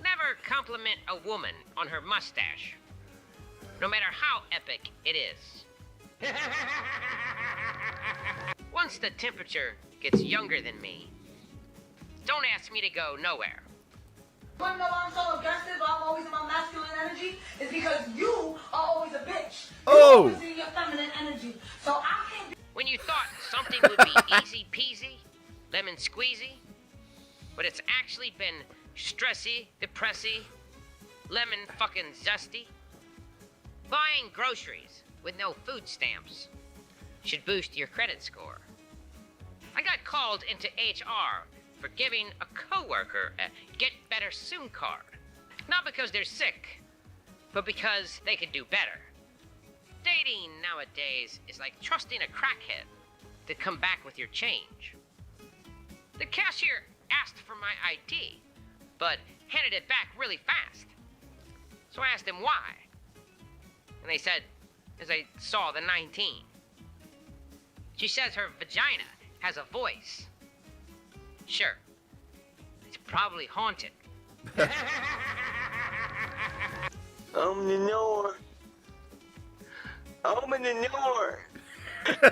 Never compliment a woman on her mustache, no matter how epic it is. Once the temperature gets younger than me, don't ask me to go nowhere. Want to know why I'm so aggressive? I'm always in my masculine energy. It's because you are always a bitch. You're always in your feminine energy. So I can't be. When you thought something would be easy peasy, lemon squeezy, but it's actually been stressy, depressy, lemon fucking zesty. Buying groceries with no food stamps should boost your credit score. I got called into HR for giving a coworker a Get Better Soon card. Not because they're sick, but because they could do better. Dating nowadays is like trusting a crackhead to come back with your change. The cashier asked for my ID, but handed it back really fast. So I asked him why. And they said, as I saw the 19. She says her vagina has a voice. Sure, it's probably haunted. Open the door. Open the door.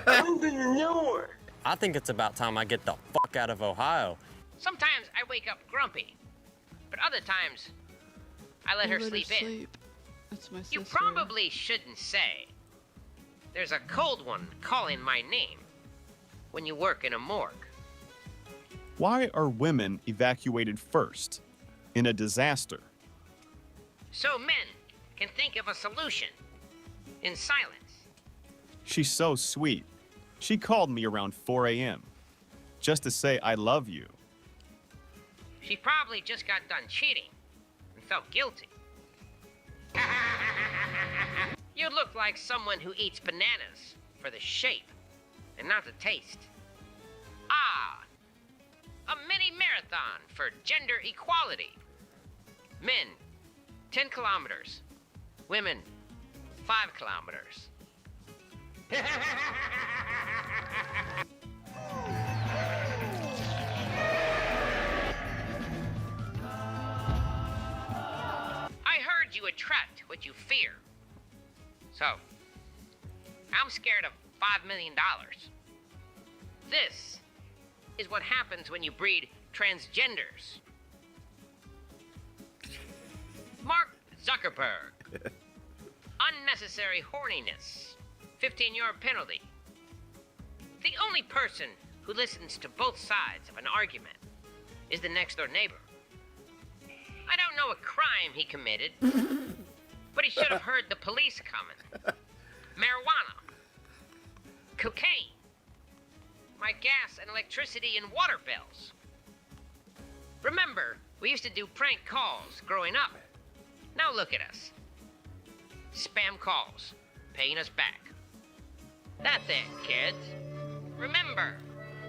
Open the door. I think it's about time I get the fuck out of Ohio. Sometimes I wake up grumpy, but other times I let her sleep in. That's my sister. You probably shouldn't say there's a cold one calling my name when you work in a morgue. Why are women evacuated first in a disaster? So men can think of a solution in silence. She's so sweet. She called me around 4 a.m. just to say I love you. She probably just got done cheating and felt guilty. You look like someone who eats bananas for the shape and not the taste. Ah, a mini marathon for gender equality. Men, 10 kilometers. Women, 5 kilometers. I heard you attract what you fear. So, I'm scared of $5 million. This is what happens when you breed transgenders. Mark Zuckerberg. Unnecessary horniness. 15-yard penalty. The only person who listens to both sides of an argument is the next-door neighbor. I don't know a crime he committed, but he should have heard the police coming. Marijuana. Cocaine. My gas and electricity and water bills. Remember, we used to do prank calls growing up. Now look at us. Spam calls, paying us back. That's it, kids. Remember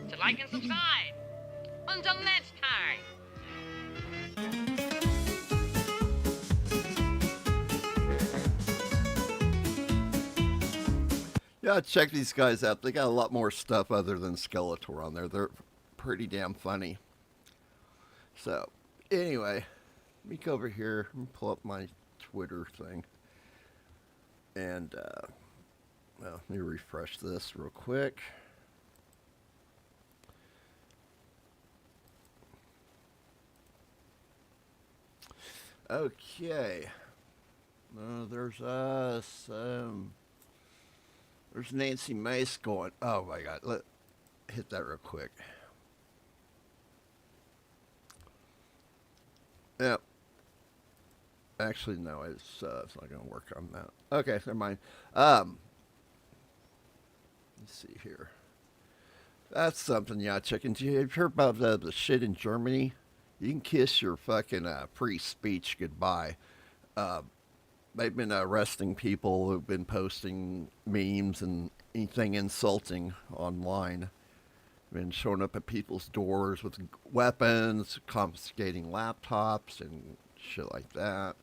to like and subscribe. Until next time. Yeah, check these guys out. They got a lot more stuff other than Skeletor on there. They're pretty damn funny. So, anyway, let me go over here and pull up my Twitter thing. And, well, let me refresh this real quick. Okay. There's us. There's Nancy Mace going. Oh my God! Hit that real quick. Yep. Actually, no. It's not going to work on that. Okay, never mind. Let's see here. That's something, yeah, chickens. You heard about the shit in Germany? You can kiss your fucking free speech goodbye. They've been arresting people who've been posting memes and anything insulting online. Been showing up at people's doors with weapons, confiscating laptops and shit like that.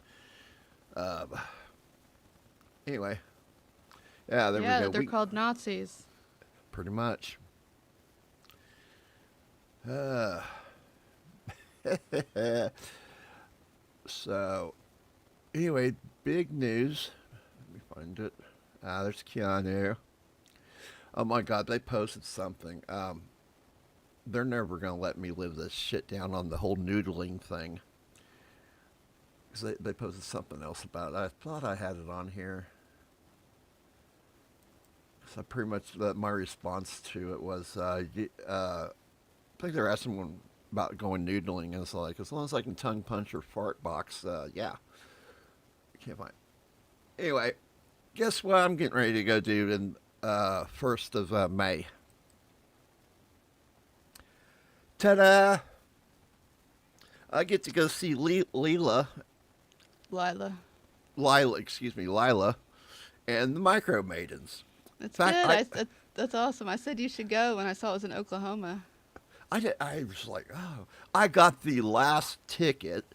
Anyway, yeah, there we go. They're called Nazis. Pretty much. So, anyway, big news. Let me find it. There's Keanu. Oh my God, they posted something. They're never going to let me live this shit down on the whole noodling thing. Because they posted something else about it. I thought I had it on here. So pretty much my response to it was, I think they were asking one about going noodling, and it's like, as long as I can tongue punch or fart box, yeah. Can't find it. Anyway, guess what I'm getting ready to go do in 1st of May. Ta-da! I get to go see Lila, and the Micro Maidens. That's good. That's awesome. I said you should go when I saw it was in Oklahoma. I was like, oh. I got the last ticket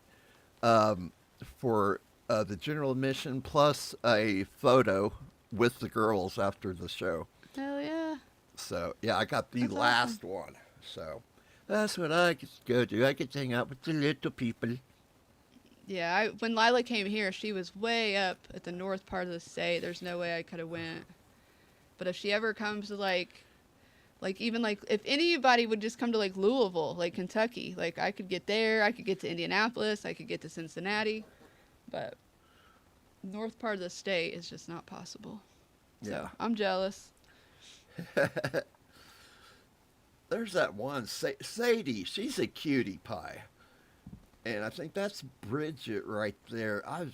for the general admission plus a photo with the girls after the show. Hell yeah. So, yeah, I got the last one. So, that's what I get to go do. I get to hang out with the little people. Yeah, when Lila came here, she was way up at the north part of the state. There's no way I could have went. But if she ever comes to if anybody would just come to like Louisville, like Kentucky, like I could get there, I could get to Indianapolis, I could get to Cincinnati, but north part of the state is just not possible. Yeah. So I'm jealous. There's that one, Sadie. She's a cutie pie. And I think that's Bridget right there. I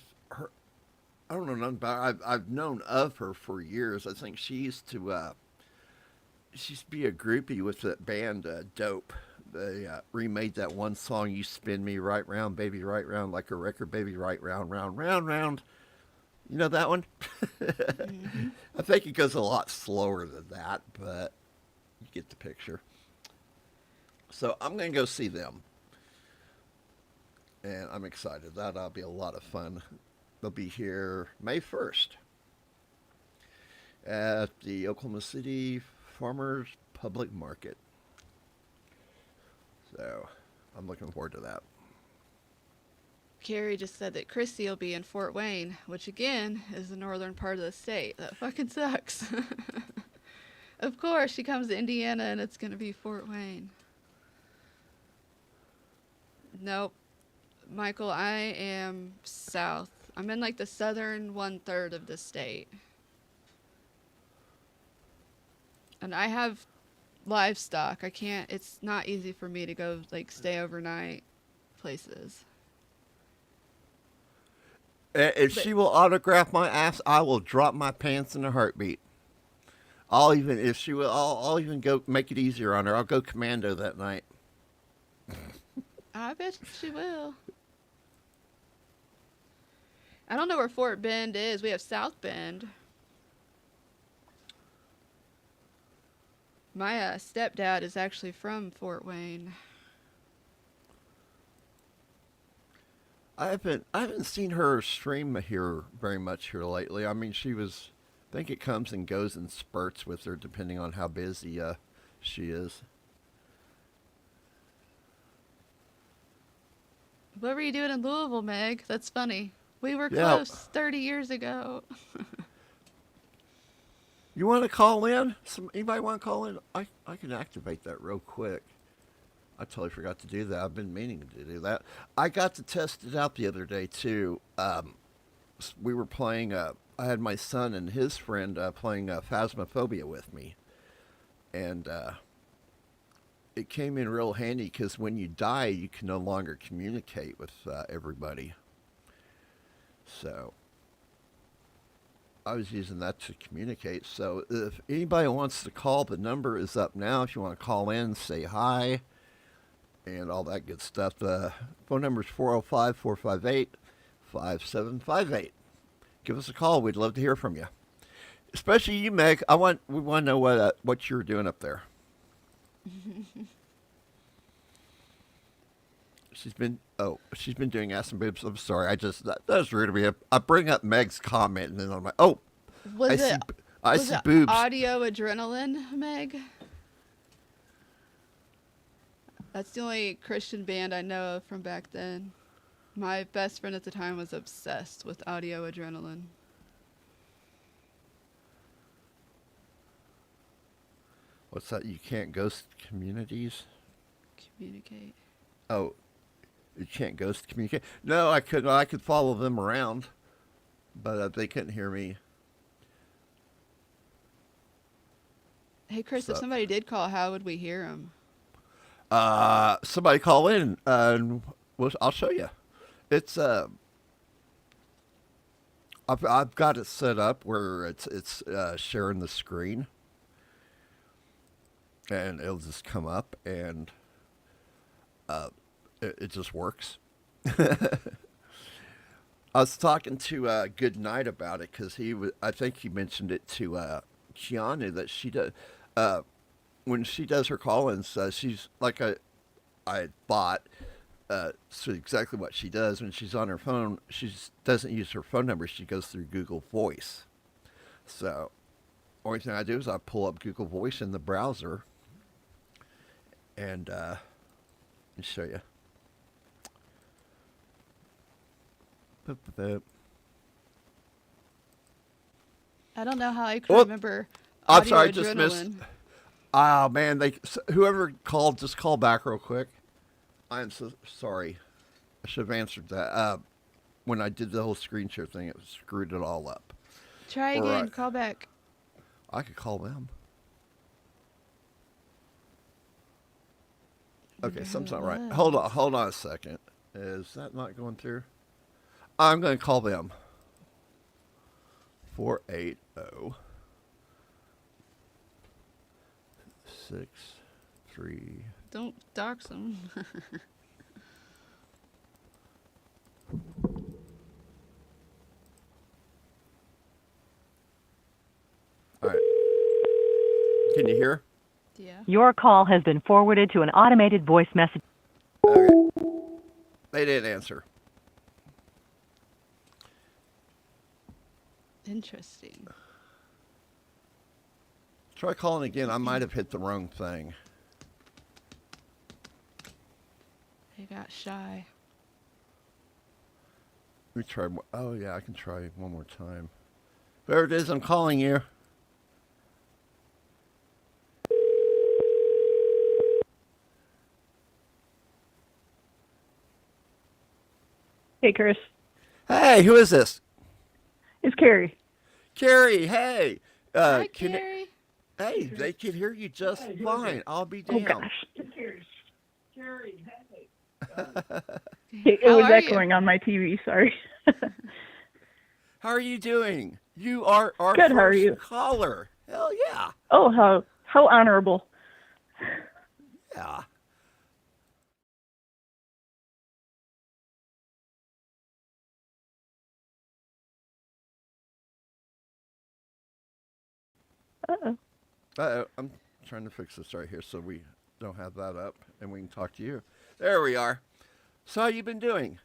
don't know nothing about her. I've known of her for years. I think she used to be a groupie with that band Dope. They remade that one song, You Spin Me Right Round, Baby Right Round, like a record, baby right round, round, round, round. You know that one? Mm-hmm. I think it goes a lot slower than that, but you get the picture. So I'm going to go see them. And I'm excited. That'll be a lot of fun. They'll be here May 1st at the Oklahoma City Farmers Public Market. So I'm looking forward to that. Carrie just said that Chrissy will be in Fort Wayne, which again is the northern part of the state. That fucking sucks. Of course, she comes to Indiana and it's going to be Fort Wayne. Nope. Michael, I am south. I'm in like the southern 1/3 of the state. And I have livestock. It's not easy for me to go like stay overnight places. If she will autograph my ass, I will drop my pants in a heartbeat. I'll even go make it easier on her. I'll go commando that night. I bet she will. I don't know where Fort Bend is. We have South Bend. My stepdad is actually from Fort Wayne. I haven't seen her stream here very much here lately. I mean, she was I think it comes and goes in spurts with her depending on how busy she is. What were you doing in Louisville, Meg? That's funny. We were Yeah. close 30 years ago. You want to call in? Anybody want to call in? I can activate that real quick. I totally forgot to do that. I've been meaning to do that. I got to test it out the other day too. We were playing. I had my son and his friend playing Phasmophobia with me, and it came in real handy because when you die, you can no longer communicate with everybody. So I was using that to communicate. So if anybody wants to call, the number is up now. If you want to call in, say hi, and all that good stuff. The phone number is 405-458-5758. Give us a call. We'd love to hear from you. Especially you, Meg. We want to know what you're doing up there. She's been doing ass and boobs. I'm sorry. That was rude of me. I bring up Meg's comment and then I'm like, oh, I see boobs. Audio Adrenaline, Meg? That's the only Christian band I know of from back then. My best friend at the time was obsessed with Audio Adrenaline. What's that? You can't ghost communities? Communicate. Oh, you can't ghost communicate? No, I couldn't. I could follow them around, but they couldn't hear me. Hey, Chris, if somebody did call, how would we hear them? Somebody call in, and I'll show you. It's I've got it set up where it's sharing the screen, and it'll just come up, and it just works. I was talking to Good Night about it because I think he mentioned it to Keanu that she does when she does her call-ins. She's like I thought. So exactly what she does when she's on her phone, she doesn't use her phone number. She goes through Google Voice. So, only thing I do is I pull up Google Voice in the browser, and show you. I don't know how I can remember. I'm sorry, I Adrenaline. just missed. Oh man, whoever called, just call back real quick. I am so sorry. I should have answered that. When I did the whole screen share thing, it screwed it all up. Try again. Call back. I could call them. Okay, something's not right. Hold on a second. Is that not going through? I'm going to call them. 480 63. Don't dox them. All right. Can you hear? Yeah. Your call has been forwarded to an automated voice message. Okay. They didn't answer. Interesting. Try calling again. I might have hit the wrong thing. They got shy. Let me try. Oh, yeah, I can try one more time. There it is. I'm calling you. Hey, Chris. Hey, who is this? It's Carrie. Carrie, hey. Hi, Carrie. Hey, they can hear you just fine. I'll be damned. Oh, gosh. Carrie, hey. It was echoing on my TV, sorry. How are you doing? You are our Good, first how are you? caller. Hell yeah. Oh, how honorable. Yeah. Uh-oh. I'm trying to fix this right here so we don't have that up and we can talk to you. There we are. So how you been doing?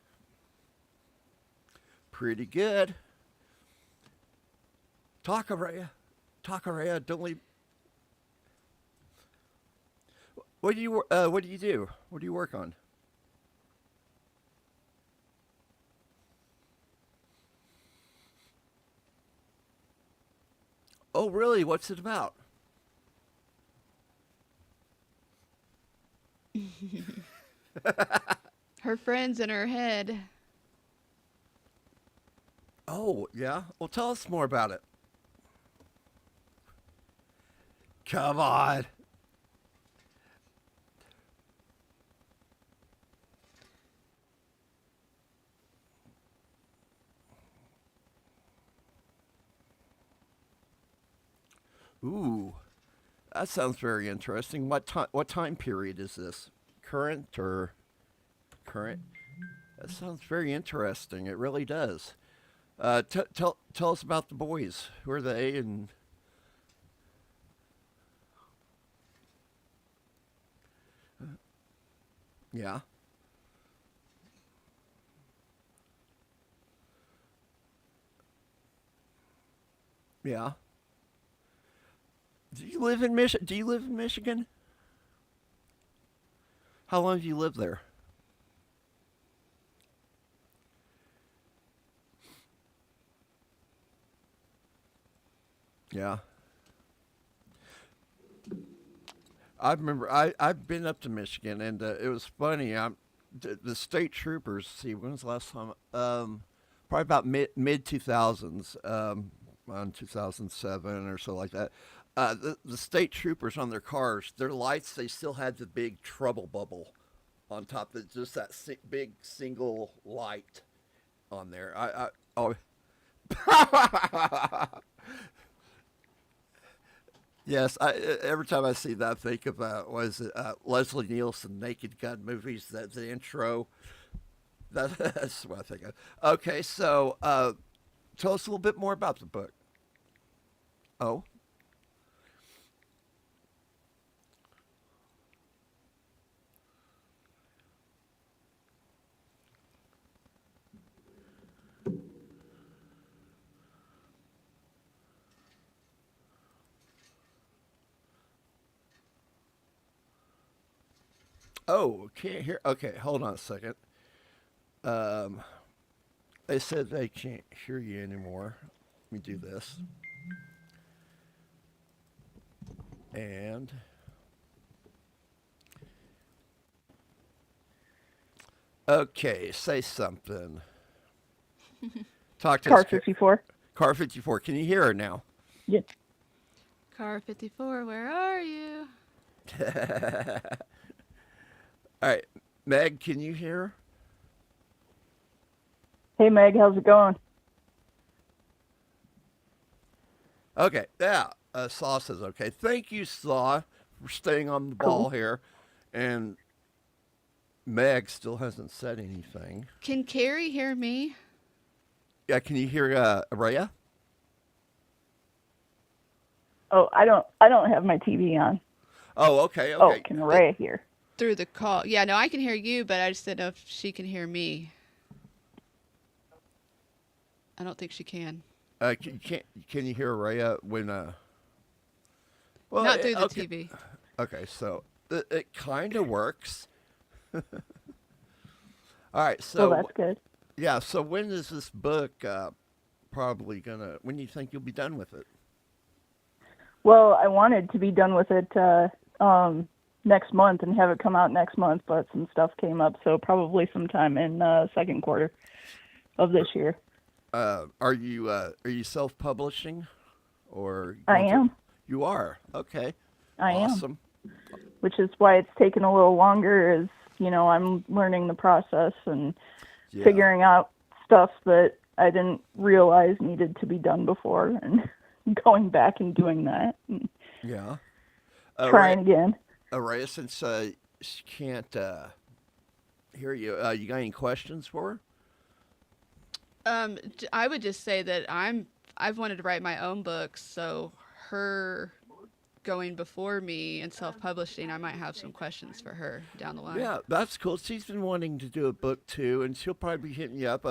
Pretty good. Talk, Araya. Talk, Araya. Don't leave. What do you do? What do you work on? Oh, really? What's it about? Her friends in her head. Oh, yeah? Well, tell us more about it. Come on. Ooh, that sounds very interesting. What time period is this? Current or current? That sounds very interesting. It really does. Tell us about the boys. Who are they? And yeah, yeah. Do you live in Michigan? How long have you lived there? Yeah. I remember I've been up to Michigan, and it was funny. The state troopers. See, when was the last time? Probably about mid 2000s, on 2007 or so like that. The state troopers on their cars, their lights, they still had the big trouble bubble on top of just that big single light on there. Oh. Yes, every time I see that, I think of Leslie Nielsen Naked Gun movies. That's the intro. That's what I think of. Okay, so tell us a little bit more about the book. Oh. Oh, can't hear. Okay, hold on a second. Um, they said they can't hear you anymore. Let me do this. And okay, say something. Talk to Car us. 54. Car 54. Can you hear her now? Yeah. Car 54, where are you? All right, Meg, can you hear her? Hey, Meg, how's it going? Okay, yeah. Saw says okay. Thank you, Saw, for staying on the ball here. And Meg still hasn't said anything. Can Carrie hear me? Yeah, can you hear Araya? Oh, I don't have my TV on. Oh, okay. Oh, can Araya hear? Through the call. Yeah, no, I can hear you, but I just didn't know if she can hear me. I don't think she can. Can you hear Araya when? Well, not through the TV. Okay, so it kind of works. All right, so that's good. Yeah, so when is this book probably gonna? When do you think you'll be done with it? Well, I wanted to be done with it next month and have it come out next month, but some stuff came up, so probably sometime in second quarter of this year. Are you self-publishing, or I am. You are? Okay. I awesome. am. Which is why it's taken a little longer. Is I'm learning the process and figuring out stuff that I didn't realize needed to be done before, and going back and doing that. And trying again. Araya, since she can't hear you, you got any questions for her? I would just say that I've wanted to write my own books, so her going before me and self-publishing, I might have some questions for her down the line. Yeah, that's cool. She's been wanting to do a book too, and she'll probably be hitting you up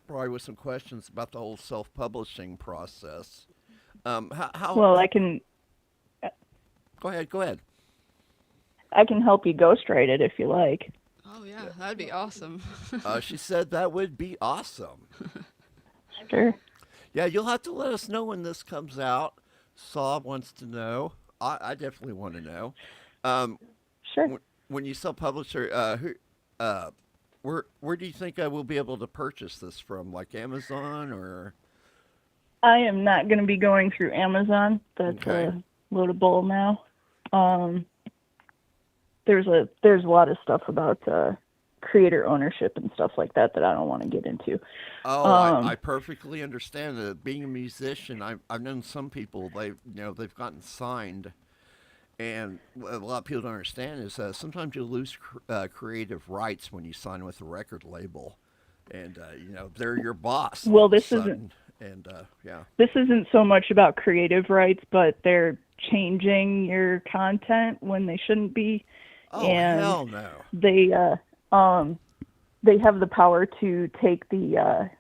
probably with some questions about the whole self-publishing process. How? Well, I can Go ahead. I can help you ghostwrite it if you like. Oh yeah, that'd be awesome. She said that would be awesome. Sure. Yeah, you'll have to let us know when this comes out. Saw wants to know. I definitely want to know. Sure. When you self-publisher, where do you think I will be able to purchase this from? Like Amazon or? I am not going to be going through Amazon. That's Okay. loadable now. There's a lot of stuff about creator ownership and stuff like that I don't want to get into. Oh, I perfectly understand that. Being a musician, I've known some people they've gotten signed, and what a lot of people don't understand is sometimes you lose creative rights when you sign with a record label, and they're your boss. Well, all of a this isn't- sudden. And yeah. This isn't so much about creative rights, but they're changing your content when they shouldn't be. Oh, and hell no. They have the power to take the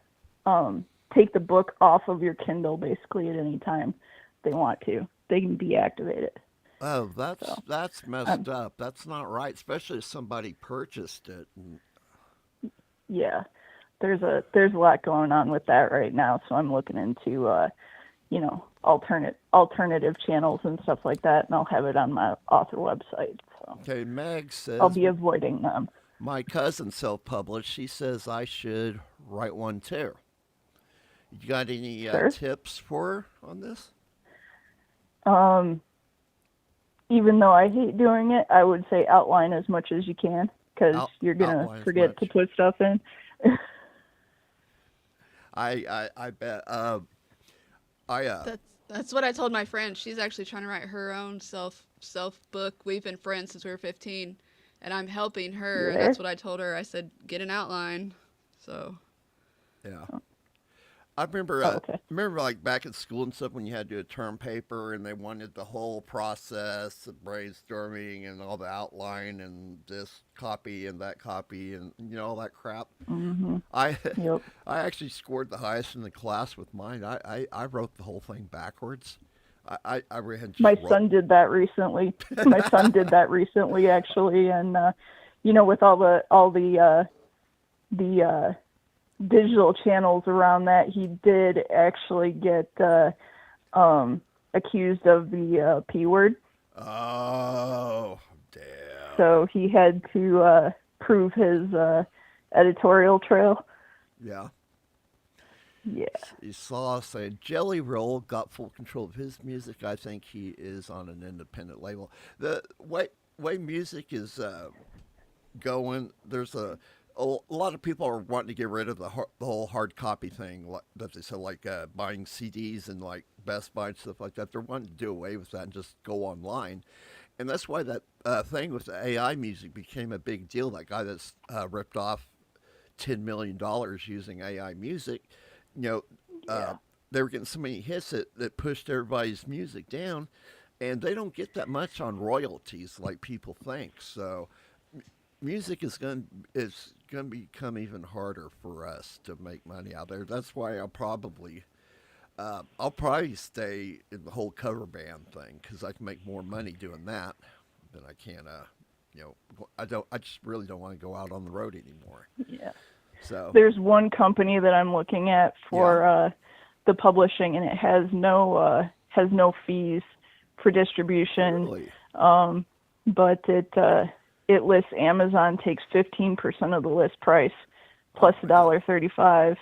book off of your Kindle basically at any time they want to. They can deactivate it. Oh, that's messed up. That's not right, especially if somebody purchased it. Yeah, there's a lot going on with that right now, so I'm looking into alternative channels and stuff like that, and I'll have it on my author website. So Okay, Meg says I'll be avoiding them. my cousin self-published. She says I should write one too. You got any Sure. tips for her on this? Even though I hate doing it, I would say outline as much as you can because you're gonna outline as forget to much. put stuff in. I bet. That's what I told my friend. She's actually trying to write her own self book. We've been friends since we were 15, and I'm helping her. And Yeah. that's what I told her. I said, get an outline. So. Yeah. I remember, like back at school and stuff when you had to do a term paper and they wanted the whole process of brainstorming and all the outline and this copy and that copy and all that crap. Mm-hmm. I Yep. I actually scored the highest in the class with mine. I wrote the whole thing backwards. I ran. My son did that recently. My son did that recently, actually, and with all the digital channels around that, he did actually get accused of the P word. Oh, damn! So he had to prove his editorial trail. Yeah. Yeah. You saw saying Jelly Roll got full control of his music. I think he is on an independent label. The way music is going, there's a lot of people are wanting to get rid of the whole hard copy thing that they said, like buying CDs and like Best Buy and stuff like that. They're wanting to do away with that and just go online. And that's why that thing with the AI music became a big deal. That guy that's ripped off $10 million using AI music, they were getting so many hits that pushed everybody's music down, and they don't get that much on royalties like people think. So music is going to become even harder for us to make money out there. That's why I'll probably stay in the whole cover band thing because I can make more money doing that than I can. I just really don't want to go out on the road anymore. Yeah. So there's one company that I'm looking at for the publishing, and it has no fees for distribution. Really? But it lists Amazon takes 15% of the list price plus $1.35,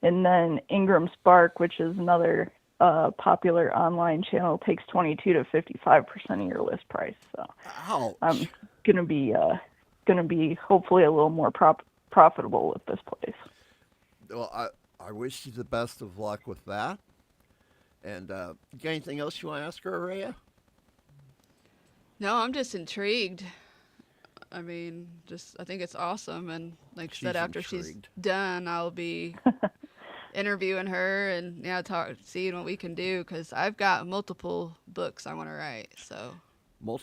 and then Ingram Spark, which is another popular online channel, takes 22 to 55% of your list price. So I'm gonna be hopefully a little more profitable with this place. Well, I wish you the best of luck with that. And you got anything else you want to ask her, ARAYA? No, I'm just intrigued. I mean, I think it's awesome. And like I said, after she's done, I'll be interviewing her and seeing what we can do, because I've got multiple books I want to write. So,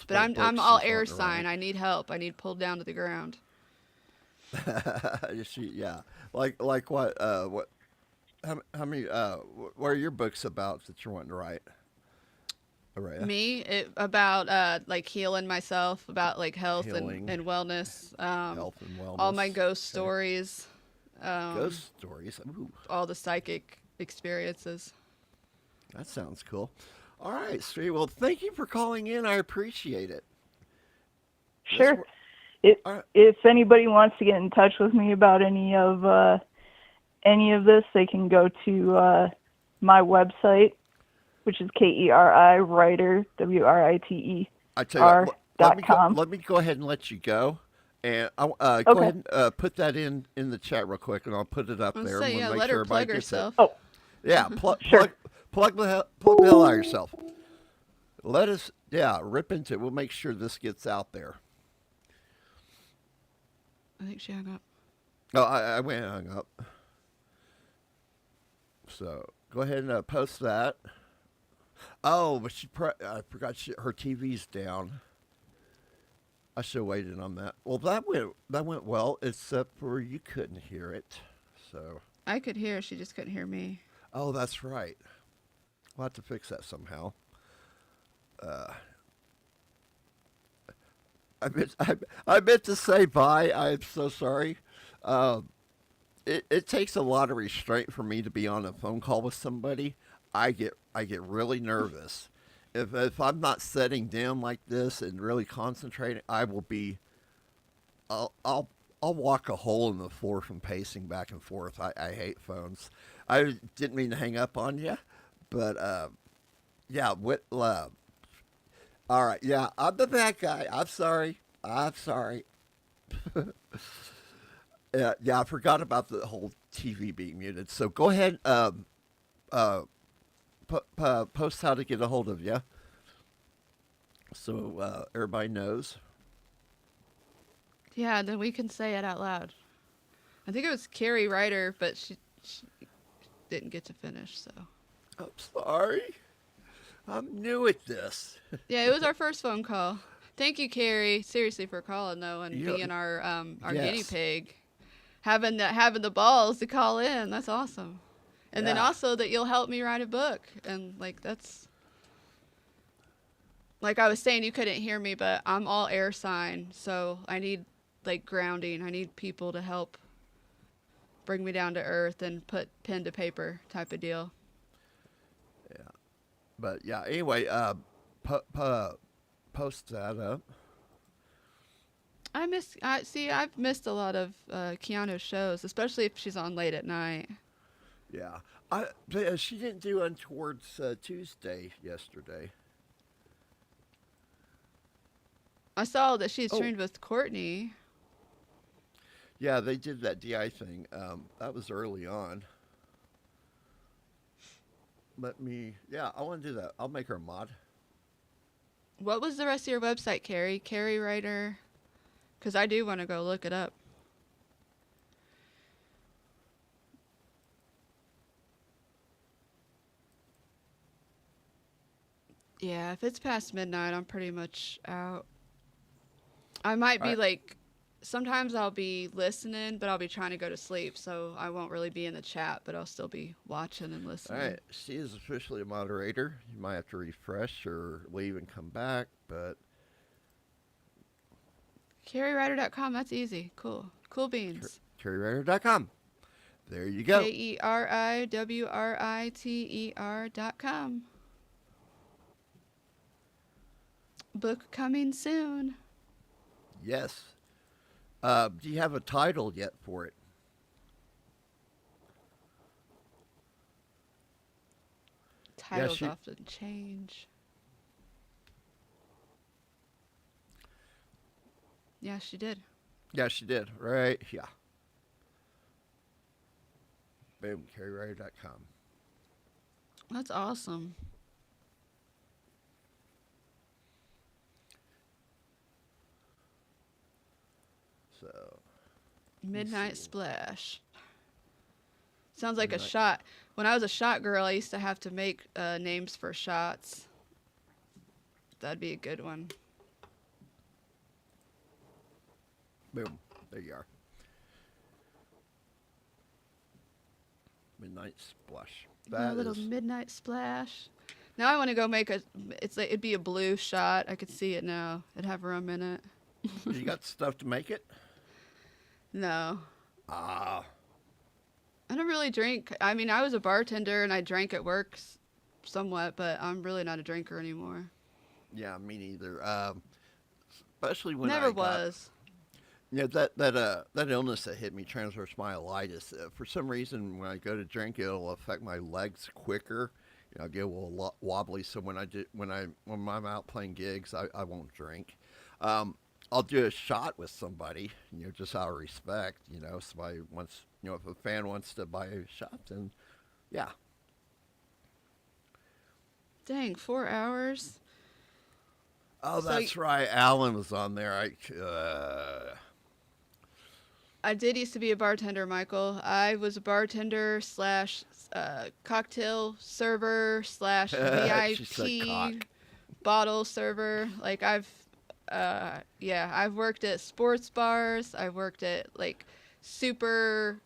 but I'm all air sign. I need help. I need pulled down to the ground. Yeah, like what how many? What are your books about that you're wanting to write? ARAYA? Me, about like healing myself, about like health Healing. and wellness. Health and wellness. All my ghost Okay. stories. Ghost stories. Ooh, All the psychic experiences. that sounds cool. All right, sweet. Well, thank you for calling in. I appreciate it. Sure. If anybody wants to get in touch with me about any of this, they can go to my website, which is KERI writer WRITER. I tell you .com. let me go ahead and let you go. And go Okay. ahead and put that in the chat real quick, and I'll put it up Let's there. say, and yeah, we'll make let sure her everybody plug gets herself. it. Oh, Yeah, Sure. plug the hell out of yourself. Let us, rip into it. We'll make sure this gets out there. I think she hung up. Oh, I went and hung up. So go ahead and post that. Oh, but I forgot her TV's down. I should have waited on that. Well, that went well, except for you couldn't hear it. So I could hear, she just couldn't hear me. Oh, that's right. We'll have to fix that somehow. I meant to say bye. I'm so sorry. It takes a lot of restraint for me to be on a phone call with somebody. I get really nervous. If I'm not sitting down like this and really concentrating, I'll walk a hole in the floor from pacing back and forth. I hate phones. I didn't mean to hang up on you, but yeah, with love. All right, yeah, I'm the bad guy. I'm sorry. Yeah, I forgot about the whole TV being muted. So go ahead, post how to get a hold of you, so everybody knows. Yeah, then we can say it out loud. I think it was Carrie Ryder, but she didn't get to finish, so. I'm sorry. I'm new at this. Yeah, it was our first phone call. Thank you, Carrie, seriously, for calling though and Yeah. being our Yes. guinea pig. Having the balls to call in, that's awesome. And then Yeah. also that you'll help me write a book, and like that's. Like I was saying, you couldn't hear me, but I'm all air sign, so I need like grounding. I need people to help bring me down to earth and put pen to paper type of deal. Yeah, but yeah. Anyway, post that up. I've missed a lot of Keanu's shows, especially if she's on late at night. Yeah, she didn't do Untowards Tuesday yesterday. I saw that she's trained with Courtney. Yeah, they did that DI thing. That was early on. I want to do that. I'll make her a mod. What was the rest of your website, Carrie? Carrie Ryder? Because I do want to go look it up. Yeah, if it's past midnight, I'm pretty much out. I might be like, sometimes I'll be listening, but I'll be trying to go to sleep, so I won't really be in the chat, but I'll still be watching and listening. All right, she is officially a moderator. You might have to refresh or leave and come back, but CarrieWriter.com, that's easy. Cool beans. CarrieWriter.com. There you go. KERIWRITER.com. Book coming soon. Yes. Do you have a title yet for it? Titles often change. Yeah, she did. Yeah, she did. Right. Yeah. Boom. CarrieWriter.com. That's awesome. So. Midnight Splash. Sounds like a shot. When I was a shot girl, I used to have to make names for shots. That'd be a good one. Boom. There you are. Midnight Splash. A That little is. midnight splash. Now I want to go make it'd be a blue shot. I could see it now. It'd have rum in it. You got stuff to make it? No. Ah. I don't really drink. I mean, I was a bartender and I drank at work somewhat, but I'm really not a drinker anymore. Yeah, me neither. Especially when Never was. Yeah, that illness that hit me, transverse myelitis. For some reason, when I go to drink, it'll affect my legs quicker. You know, I get a little wobbly. So when I'm out playing gigs, I won't drink. I'll do a shot with somebody, you know, just out of respect. You know, somebody wants, you know, if a fan wants to buy a shot, then yeah. Dang, 4 hours. Oh, So that's right. Alan was on there. I did used to be a bartender, Michael. I was a bartender / cocktail server / She said VIP cock. bottle server. Like I've worked at sports bars. I worked at like super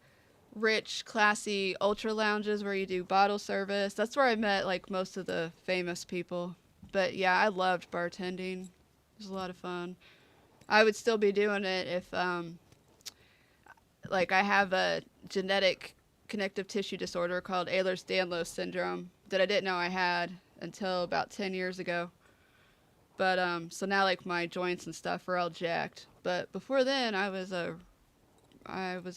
rich, classy ultra lounges where you do bottle service. That's where I met like most of the famous people. But yeah, I loved bartending. It was a lot of fun. I would still be doing it if like I have a genetic connective tissue disorder called Ehlers-Danlos syndrome that I didn't know I had until about 10 years ago. But so now like my joints and stuff are all jacked. But before then I was a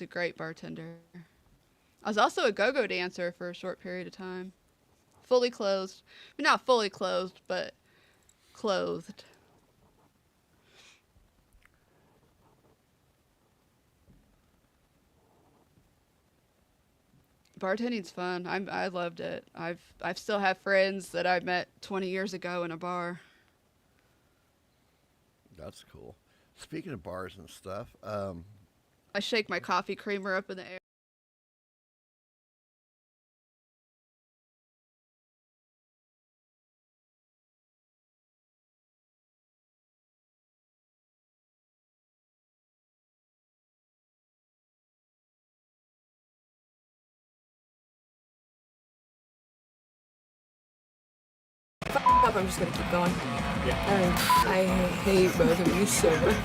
great bartender. I was also a go-go dancer for a short period of time. Fully clothed. I mean, not fully clothed, but clothed. Bartending's fun. I loved it. I've still have friends that I met 20 years ago in a bar. That's cool. Speaking of bars and stuff, I shake my coffee creamer up in the air. Up, I'm just gonna keep going. I hate both of you so much.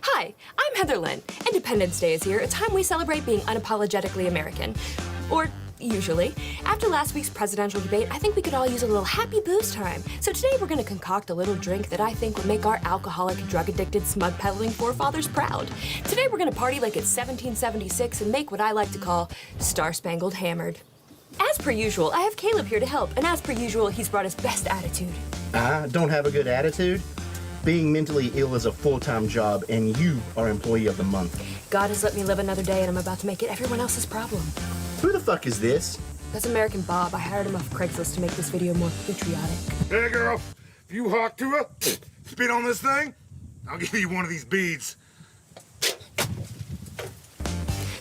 Hi, I'm Heather Lynn. Independence Day is here, a time we celebrate being unapologetically American. Or usually. After last week's presidential debate, I think we could all use a little happy booze time. So today we're gonna concoct a little drink that I think would make our alcoholic, drug-addicted, smug-peddling forefathers proud. Today we're gonna party like it's 1776 and make what I like to call Star-Spangled Hammered. As per usual, I have Caleb here to help, and as per usual, he's brought his best attitude. I don't have a good attitude. Being mentally ill is a full-time job, and you are Employee of the Month. God has let me live another day, and I'm about to make it everyone else's problem. Who the fuck is this? That's American Bob. I hired him off Craigslist to make this video more patriotic. Hey, girl, if you hawk to her, spit on this thing, I'll give you one of these beads.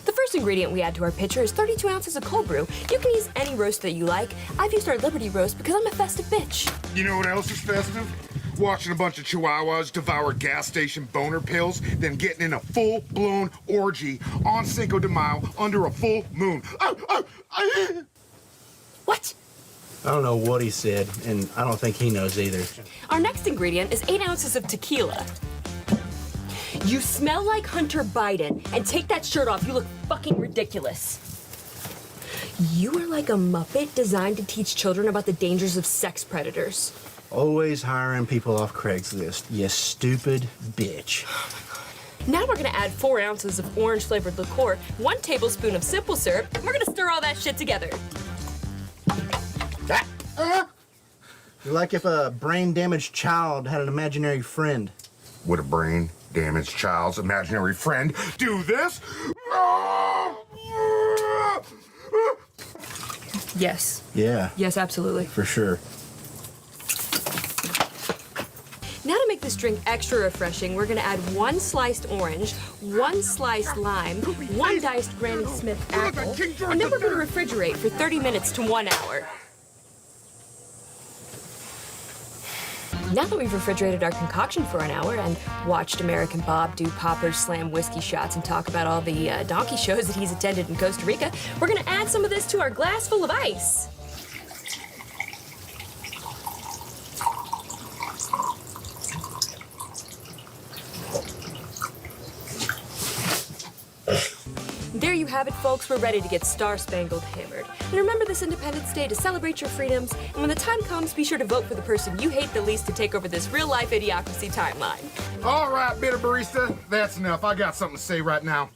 The first ingredient we add to our pitcher is 32 ounces of cold brew. You can use any roast that you like. I've used our Liberty roast because I'm a festive bitch. You know what else is festive? Watching a bunch of chihuahuas devour gas station boner pills, then getting in a full-blown orgy on Cinco de Mayo under a full moon. What? I don't know what he said, and I don't think he knows either. Our next ingredient is 8 ounces of tequila. You smell like Hunter Biden, and take that shirt off. You look fucking ridiculous. You are like a Muppet designed to teach children about the dangers of sex predators. Always hiring people off Craigslist, you stupid bitch. Now we're gonna add 4 ounces of orange-flavored liqueur, 1 tablespoon of simple syrup, and we're gonna stir all that shit together. You're like if a brain-damaged child had an imaginary friend. Would a brain-damaged child's imaginary friend do this? Yes. Yeah. Yes, absolutely. For sure. Now to make this drink extra refreshing, we're gonna add 1 sliced orange, 1 sliced lime, 1 diced Granny Smith apple, and then we're gonna refrigerate for 30 minutes to 1 hour. Now that we've refrigerated our concoction for an hour and watched American Bob do poppers, slam whiskey shots, and talk about all the donkey shows that he's attended in Costa Rica, we're gonna add some of this to our glass full of ice. There you have it, folks. We're ready to get star-spangled hammered. And remember this Independence Day to celebrate your freedoms, and when the time comes, be sure to vote for the person you hate the least to take over this real-life idiocracy timeline. All right, bitter barista, that's enough. I got something to say right now.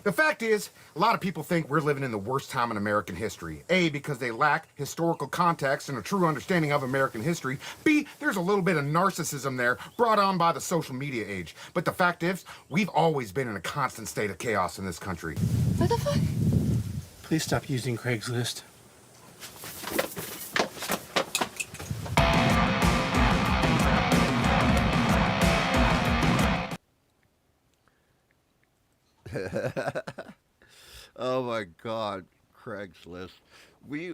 The fact is, a lot of people think we're living in the worst time in American history. A, because they lack historical context and a true understanding of American history. B, there's a little bit of narcissism there brought on by the social media age. But the fact is, we've always been in a constant state of chaos in this country. What the fuck? Please stop using Craigslist. Oh my God, Craigslist. We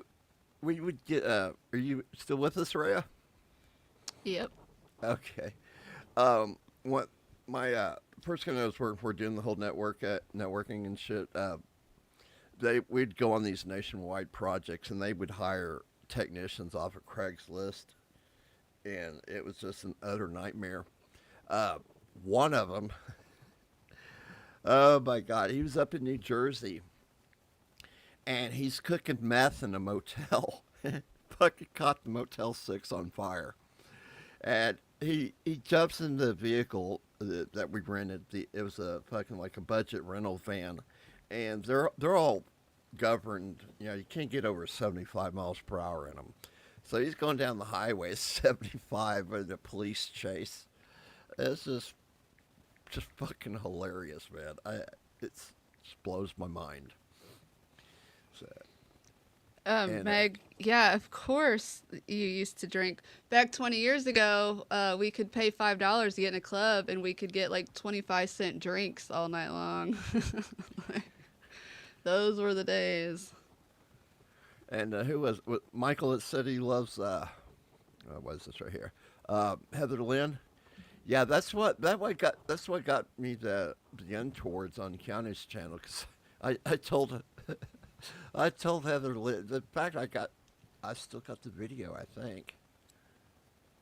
would get. Are you still with us, Raya? Yep. Okay. What my first company I was working for, doing the whole networking and shit. We'd go on these nationwide projects, and they would hire technicians off of Craigslist, and it was just an utter nightmare. One of them. Oh my God, he was up in New Jersey, and he's cooking meth in a motel. Fucking caught the Motel 6 on fire, and he jumps in the vehicle that we rented. It was a fucking like a budget rental van, and they're all governed. You know, you can't get over 75 miles per hour in them. So he's going down the highway at 75 in a police chase. It's just fucking hilarious, man. It just blows my mind. So, Meg, yeah, of course you used to drink. Back 20 years ago, we could pay $5 to get in a club, and we could get like 25-cent drinks all night long. Those were the days. And who was Michael that said he loves? What is this right here? Heather Lynn. Yeah, that's what got me the Untowards on Keanu's channel, because I told Heather Lynn. The fact I still got the video. I think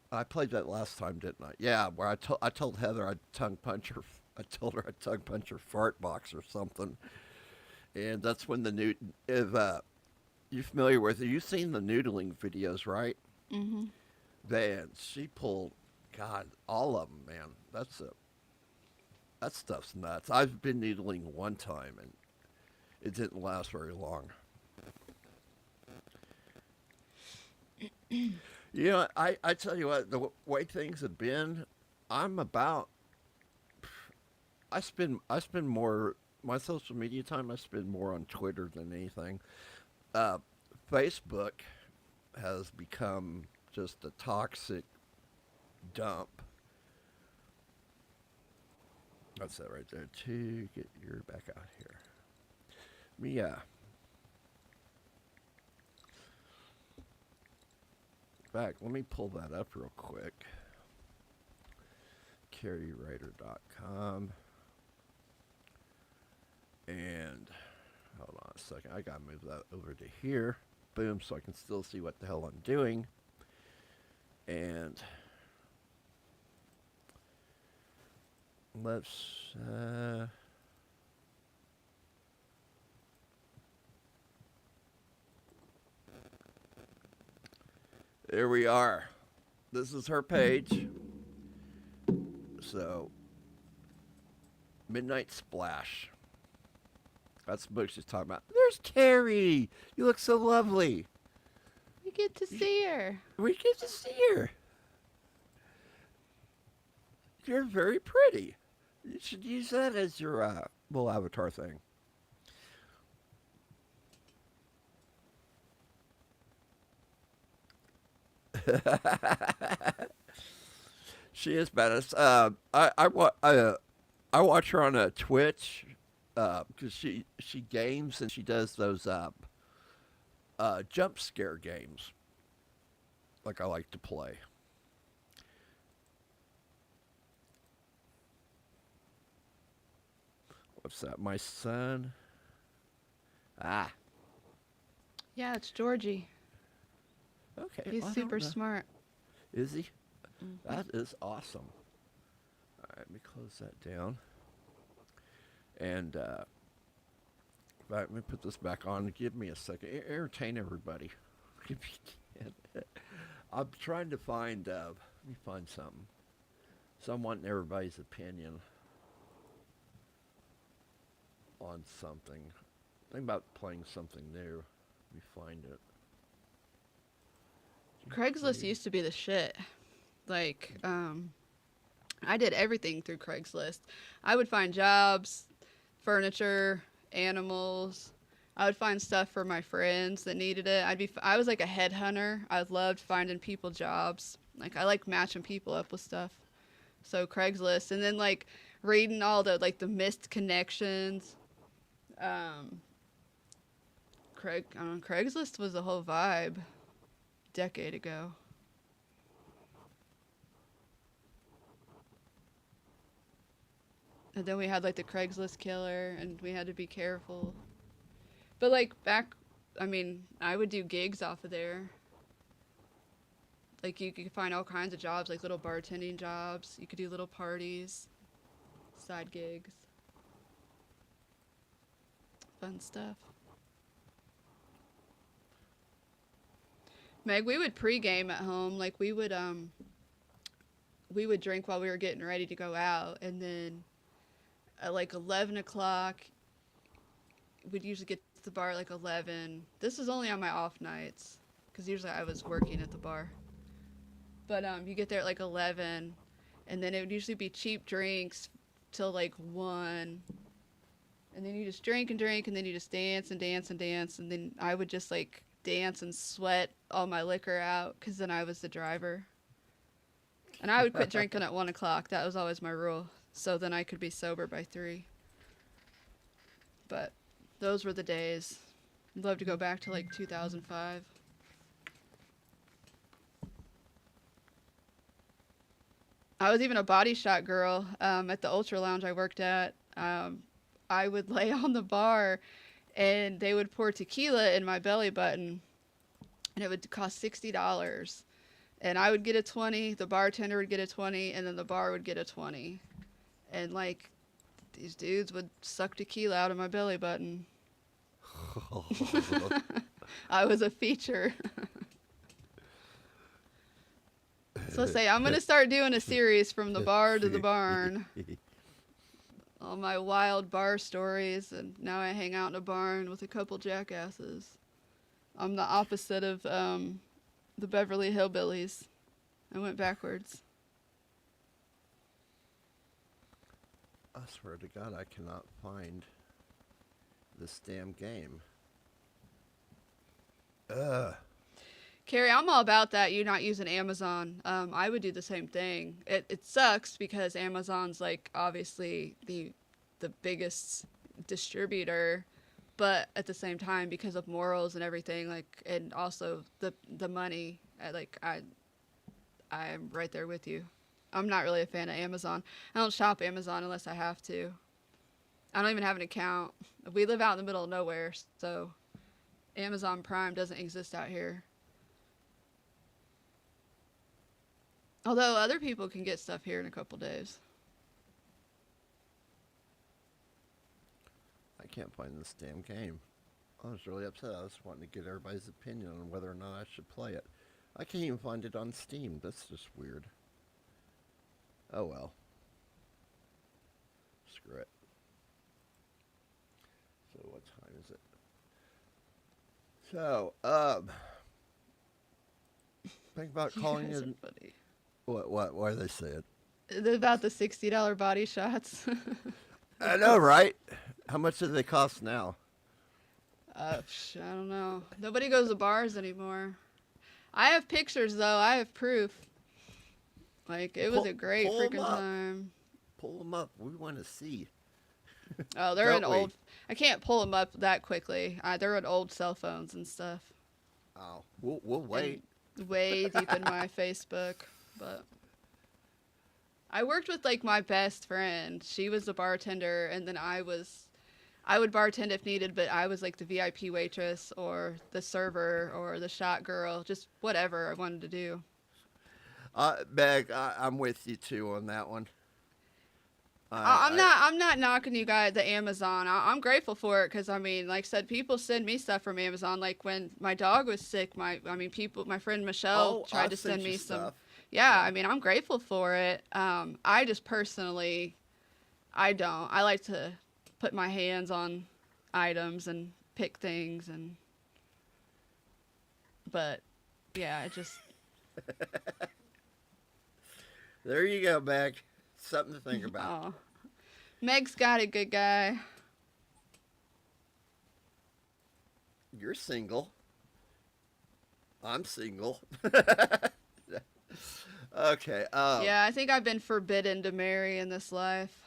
I played that last time, didn't I? Yeah, where I told Heather I'd tongue punch her. I told her I'd tongue punch her fart box or something, and that's when the if you're familiar with it, you've seen the noodling videos, right? Mm-hmm. Man, she pulled. God, all of them, man. That stuff's nuts. I've been needling one time, and it didn't last very long. You know, I tell you what, the way things have been, I spend more, my social media time, I spend more on Twitter than anything. Facebook has become just a toxic dump. That's that right there. To get your back out here. Yeah. Back. Let me pull that up real quick. CarryWriter.com. And hold on a second. I gotta move that over to here. Boom, so I can still see what the hell I'm doing. And let's there we are. This is her page. So Midnight Splash. That's the book she's talking about. There's Carrie. You look so lovely. We get to see her. We get to see her. You're very pretty. You should use that as your little avatar thing. She is badass. I watch her on Twitch because she games, and she does those jump scare games like I like to play. What's that? My son. Ah. Yeah, it's Georgie. Okay. He's I don't super know. smart. Is he? That is awesome. All right, let me close that down. And let me put this back on. Give me a second. Entertain everybody. If you can. I'm trying to find. Let me find something. So I'm wanting everybody's opinion on something. Think about playing something new. Let me find it. Craigslist used to be the shit. Like, I did everything through Craigslist. I would find jobs, furniture, animals. I would find stuff for my friends that needed it. I was like a headhunter. I loved finding people jobs. Like, I like matching people up with stuff. So Craigslist, and then like reading all the like the missed connections. Craigslist was a whole vibe. Decade ago. And then we had like the Craigslist killer, and we had to be careful. But like back, I mean, I would do gigs off of there. Like you could find all kinds of jobs, like little bartending jobs. You could do little parties, side gigs, fun stuff. Meg, we would pregame at home. Like we would drink while we were getting ready to go out, and then at like 11 o'clock, we'd usually get to the bar at like 11. This was only on my off nights, because usually I was working at the bar. But you get there at like 11, and then it would usually be cheap drinks till like 1. And then you just drink and drink, and then you just dance and dance and dance, and then I would just like dance and sweat all my liquor out, because then I was the driver. And I would quit drinking at 1 o'clock. That was always my rule. So then I could be sober by 3. But those were the days. I'd love to go back to like 2005. I was even a body shot girl at the Ultra Lounge I worked at. I would lay on the bar, and they would pour tequila in my belly button, and it would cost $60. And I would get a 20, the bartender would get a 20, and then the bar would get a 20. And like, these dudes would suck tequila out of my belly button. I was a feature. So let's say I'm going to start doing a series from the bar to the barn. All my wild bar stories, and now I hang out in a barn with a couple jackasses. I'm the opposite of the Beverly Hillbillies. I went backwards. I swear to God, I cannot find this damn game. Carrie, I'm all about that. You not using Amazon. I would do the same thing. It sucks because Amazon's like obviously the biggest distributor, but at the same time, because of morals and everything, like, and also the money, I'm right there with you. I'm not really a fan of Amazon. I don't shop Amazon unless I have to. I don't even have an account. We live out in the middle of nowhere, so Amazon Prime doesn't exist out here. Although other people can get stuff here in a couple days. I can't find this damn game. I was really upset. I was wanting to get everybody's opinion on whether or not I should play it. I can't even find it on Steam. That's just weird. Oh well. Screw it. So what time is it? So, think about calling in. Funny. What? Why are they saying? About the $60 body shots. I know, right? How much do they cost now? I don't know. Nobody goes to bars anymore. I have pictures, though. I have proof. Like, it was a great freaking time. Pull them up. We want to see. Oh, they're in old... I can't pull them up that quickly. They're in old cell phones and stuff. Oh, we'll wait. And way deep in my Facebook, but... I worked with like my best friend. She was the bartender, and then I would bartend if needed, but I was like the VIP waitress or the server or the shot girl, just whatever I wanted to do. Meg, I'm with you too on that one. I'm not knocking you guys the Amazon. I'm grateful for it because I mean, like I said, people send me stuff from Amazon. Like when my dog was sick, my friend Michelle tried to send me some. Yeah, I mean, I'm grateful for it. I just personally, I don't. I like to put my hands on items and pick things but yeah, it just. There you go, Meg. Something to think about. Oh. Meg's got it, good guy. You're single. I'm single. Okay. Yeah, I think I've been forbidden to marry in this life.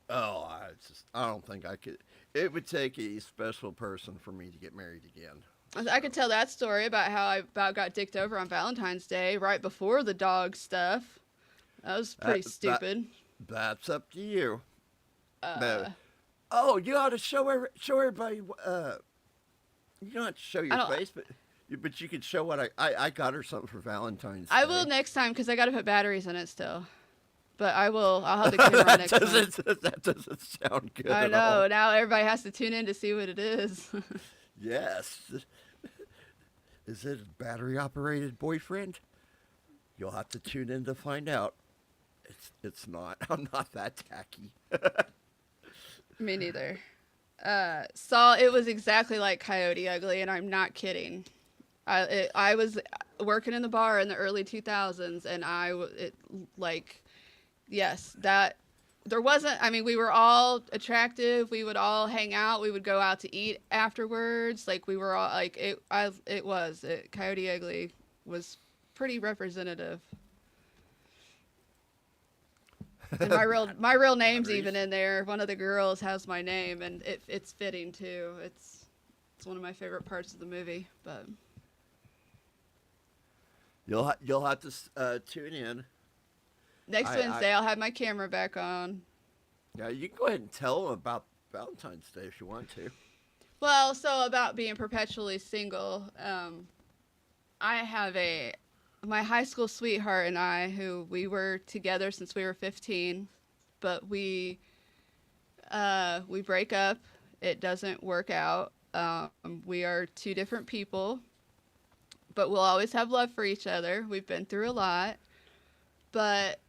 Oh, I don't think I could. It would take a special person for me to get married again. I could tell that story about how I got dicked over on Valentine's Day right before the dog stuff. That was pretty stupid. That's up to you. Oh, you ought to show everybody. You don't have to show your face, but you could show what I got her something for Valentine's Day. I will next time because I got to put batteries in it still. But I'll have the camera on next time. That doesn't sound good. I at know. all. Now everybody has to tune in to see what it is. Yes. Is it a battery-operated boyfriend? You'll have to tune in to find out. It's not. I'm not that tacky. Me neither. It was exactly like Coyote Ugly, and I'm not kidding. I was working in the bar in the early 2000s, and yes, that there wasn't. I mean, we were all attractive. We would all hang out. We would go out to eat afterwards. Like we were all like it. Coyote Ugly was pretty representative. And my real name's even in there. One of the girls has my name, and it's fitting too. It's one of my favorite parts of the movie. But you'll have to tune in next Wednesday. I'll have my camera back on. Yeah, you can go ahead and tell them about Valentine's Day if you want to. Well, so about being perpetually single, I have my high school sweetheart and I, who we were together since we were 15, but we break up. It doesn't work out. We are two different people, but we'll always have love for each other. We've been through a lot, but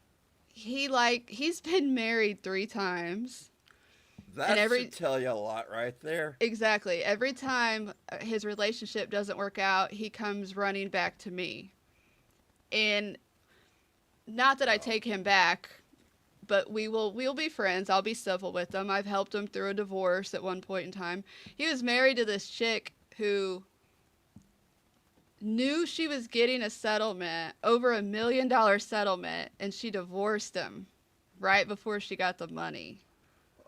he's been married 3 times. That should tell you a lot right there. Exactly. Every time his relationship doesn't work out, he comes running back to me. And not that I take him back, but we'll be friends. I'll be civil with him. I've helped him through a divorce at one point in time. He was married to this chick who knew she was getting a settlement, over $1 million settlement, and she divorced him right before she got the money.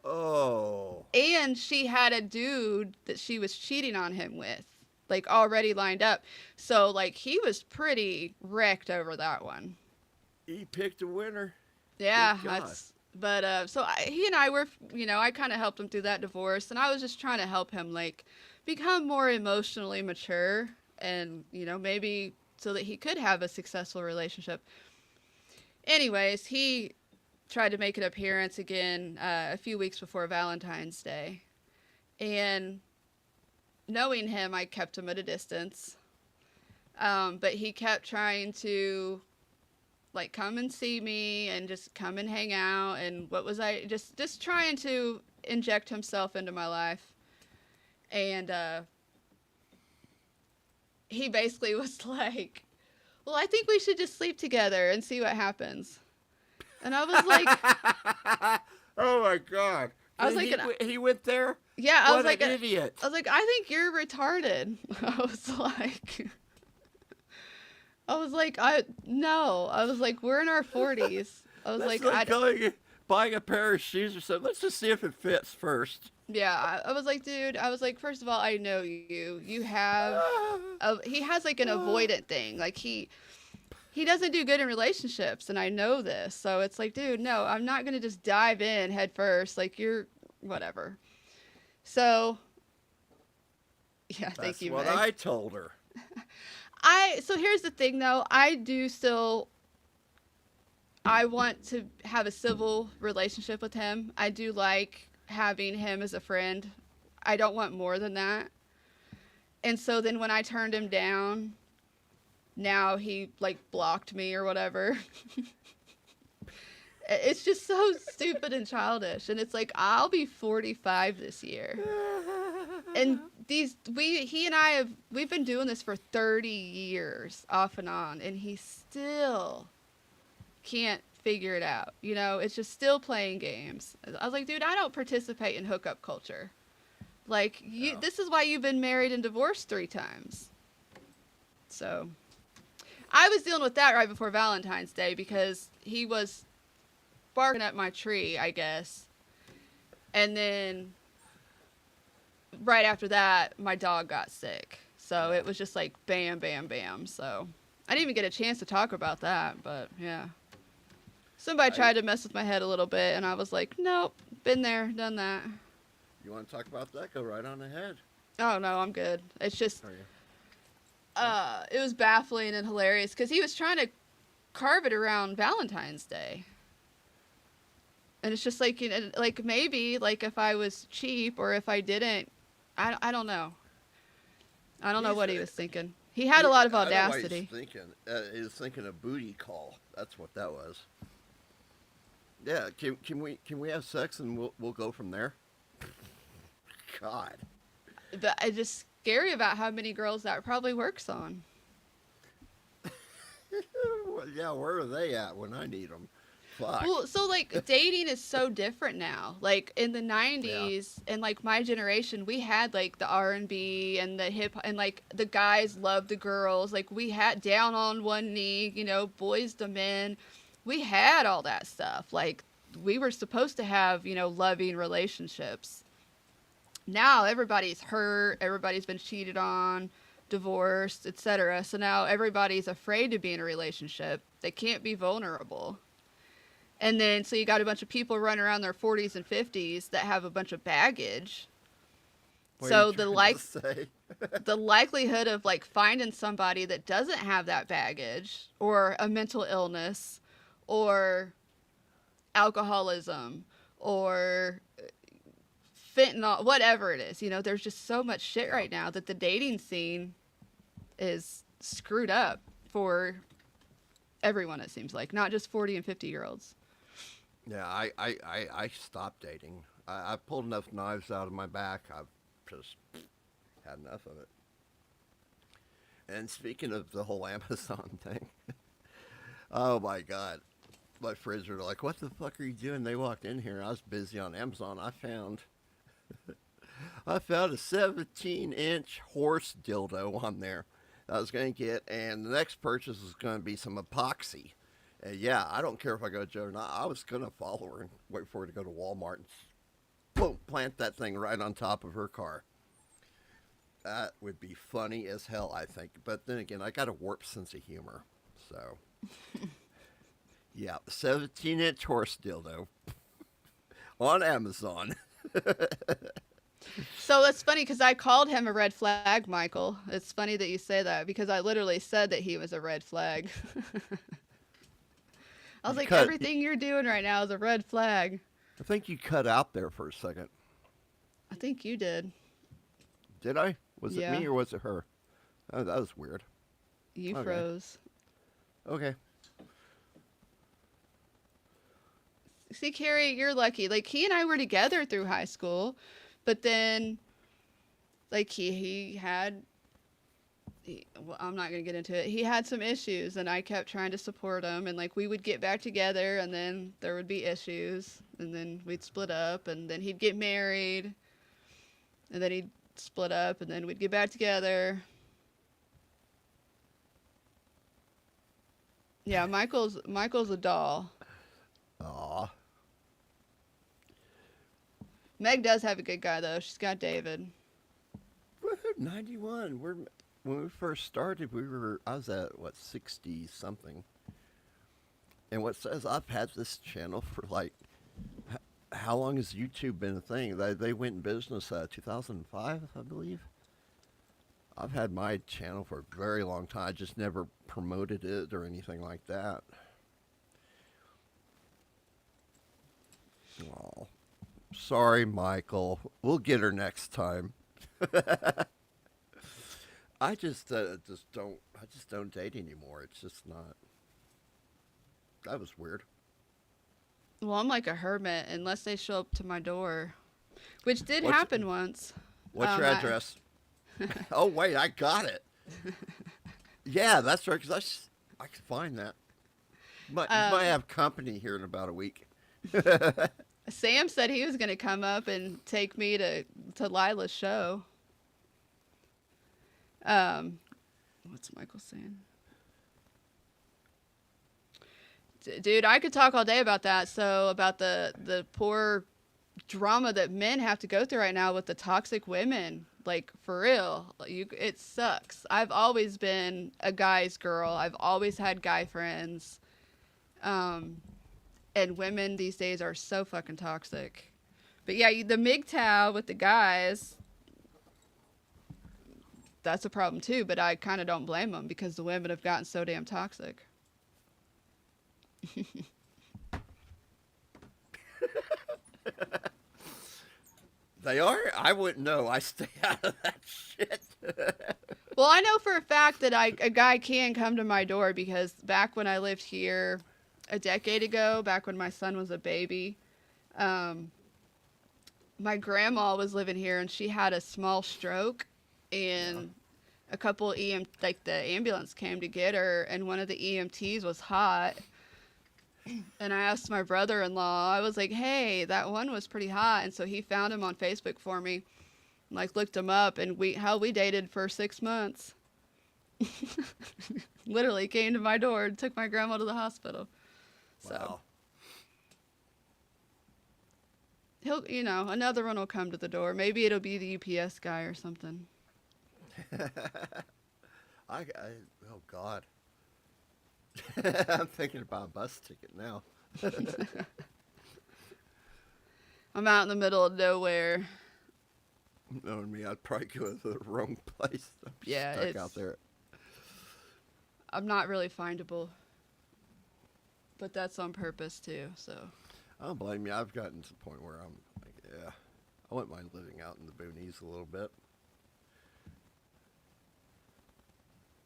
Oh. And she had a dude that she was cheating on him with, like already lined up. So like he was pretty wrecked over that one. He picked a winner. Yeah, he and I were, I kind of helped him through that divorce, and I was just trying to help him like become more emotionally mature, and maybe so that he could have a successful relationship. Anyways, he tried to make an appearance again a few weeks before Valentine's Day, and knowing him, I kept him at a distance. But he kept trying to like come and see me and just come and hang out, and just trying to inject himself into my life. And he basically was like, well, I think we should just sleep together and see what happens. And I was like, oh my God. I was like, he went there? Yeah, I what was like an idiot. I was like, I think you're retarded. I was like, we're in our 40s. I was That's like going buying a pair of shoes or something. Let's just see if it fits first. Yeah, I was like, dude, first of all, I know you. You have he has like an avoidant thing. Like he he doesn't do good in relationships, and I know this. So it's like, dude, no, I'm not gonna just dive in head first. Like, you're whatever. So yeah, thank you, That's Meg. what I told her. So here's the thing though, I want to have a civil relationship with him. I do like having him as a friend. I don't want more than that. And so then when I turned him down, now he like blocked me or whatever. It's just so stupid and childish. And it's like, I'll be 45 this year. And he and I we've been doing this for 30 years off and on, and he still can't figure it out. You know, it's just still playing games. I was like, dude, I don't participate in hookup culture. Like, this is why you've been married and divorced 3 times. So I was dealing with that right before Valentine's Day because he was barking at my tree, I guess. And then right after that, my dog got sick. So it was just like bam, bam, bam. So I didn't even get a chance to talk about that, but yeah. Somebody tried to mess with my head a little bit, and I was like, nope, been there, done that. You want to talk about that? Go right on ahead. Oh, no, I'm good. It's just, it was baffling and hilarious because he was trying to carve it around Valentine's Day. And it's just like, you know, like maybe like if I was cheap or if I didn't, I don't know. I don't know what he was thinking. He had a lot of audacity. He was thinking a booty call. That's what that was. Yeah, can we have sex and we'll go from there? God. But it's just scary about how many girls that probably works on. Well, yeah, where are they at when I need them? Fuck. Well, so like dating is so different now. Like in the 90s and like my generation, we had like the R&B and the hip and like the guys loved the girls. Like we had Down on One Knee, you know, Boys to Men. We had all that stuff. Like we were supposed to have, you know, loving relationships. Now everybody's hurt, everybody's been cheated on, divorced, etc. So now everybody's afraid to be in a relationship. They can't be vulnerable. And then, so you got a bunch of people running around their 40s and 50s that have a bunch of baggage. So the likelihood of like finding somebody that doesn't have that baggage or a mental illness or alcoholism or fentanyl, whatever it is, you know, there's just so much shit right now that the dating scene is screwed up for everyone, it seems like, not just 40 and 50-year-olds. Yeah, I stopped dating. I pulled enough knives out of my back. I've just had enough of it. And speaking of the whole Amazon thing, oh my God. My friends were like, what the fuck are you doing? They walked in here. I was busy on Amazon. I found a 17-inch horse dildo on there that I was going to get. And the next purchase is going to be some epoxy. Yeah, I don't care if I go to Joe or not. I was going to follow her and wait for her to go to Walmart and boom, plant that thing right on top of her car. That would be funny as hell, I think. But then again, I got a warped sense of humor. So, yeah, 17-inch horse dildo on Amazon. So it's funny because I called him a red flag, Michael. It's funny that you say that because I literally said that he was a red flag. I was like, everything you're doing right now is a red flag. I think you cut out there for a second. I think you did. Did I? Was it me or was it her? Oh, that was weird. You froze. Okay. See, Carrie, you're lucky. Like, he and I were together through high school, but then, like, well, I'm not going to get into it. He had some issues, and I kept trying to support him, and, like, we would get back together, and then there would be issues, and then we'd split up, and then he'd get married, and then he'd split up, and then we'd get back together. Yeah, Michael's a doll. Aw. Meg does have a good guy, though. She's got David. Woohoo, 91. when we first started, I was at what 60 something, and what says I've had this channel for like, how long has YouTube been a thing? They went in business 2005, I believe. I've had my channel for a very long time. I just never promoted it or anything like that. Oh, sorry, Michael. We'll get her next time. I just don't date anymore. It's just not. That was weird. Well, I'm like a hermit unless they show up to my door, which did happen once. What's your address? Oh wait, I got it. Yeah, that's right. Because I can find that. You might have company here in about a week. Sam said he was going to come up and take me to Lila's show. What's Michael saying? Dude, I could talk all day about that. So about the poor drama that men have to go through right now with the toxic women. Like, for real, it sucks. I've always been a guy's girl. I've always had guy friends. And women these days are so fucking toxic. But yeah, the MGTOW with the guys, that's a problem too. But I kind of don't blame them because the women have gotten so damn toxic. They are? I wouldn't know. I stay out of that shit. Well, I know for a fact that a guy can come to my door because back when I lived here a decade ago, back when my son was a baby, my grandma was living here and she had a small stroke, and a couple the ambulance came to get her, and one of the EMTs was hot. And I asked my brother-in-law, I was like, hey, that one was pretty hot. And so he found him on Facebook for me, like looked him up, and we dated for 6 months. Literally came to my door and took my grandma to the hospital. So he'll, another one will come to the door. Maybe it'll be the UPS guy or something. Oh God. I'm thinking about a bus ticket now. I'm out in the middle of nowhere. Knowing me, I'd probably go to the wrong place. Yeah, stuck out there. I'm not really findable, but that's on purpose too. So I don't blame you. I've gotten to the point where I'm like, yeah, I wouldn't mind living out in the boonies a little bit.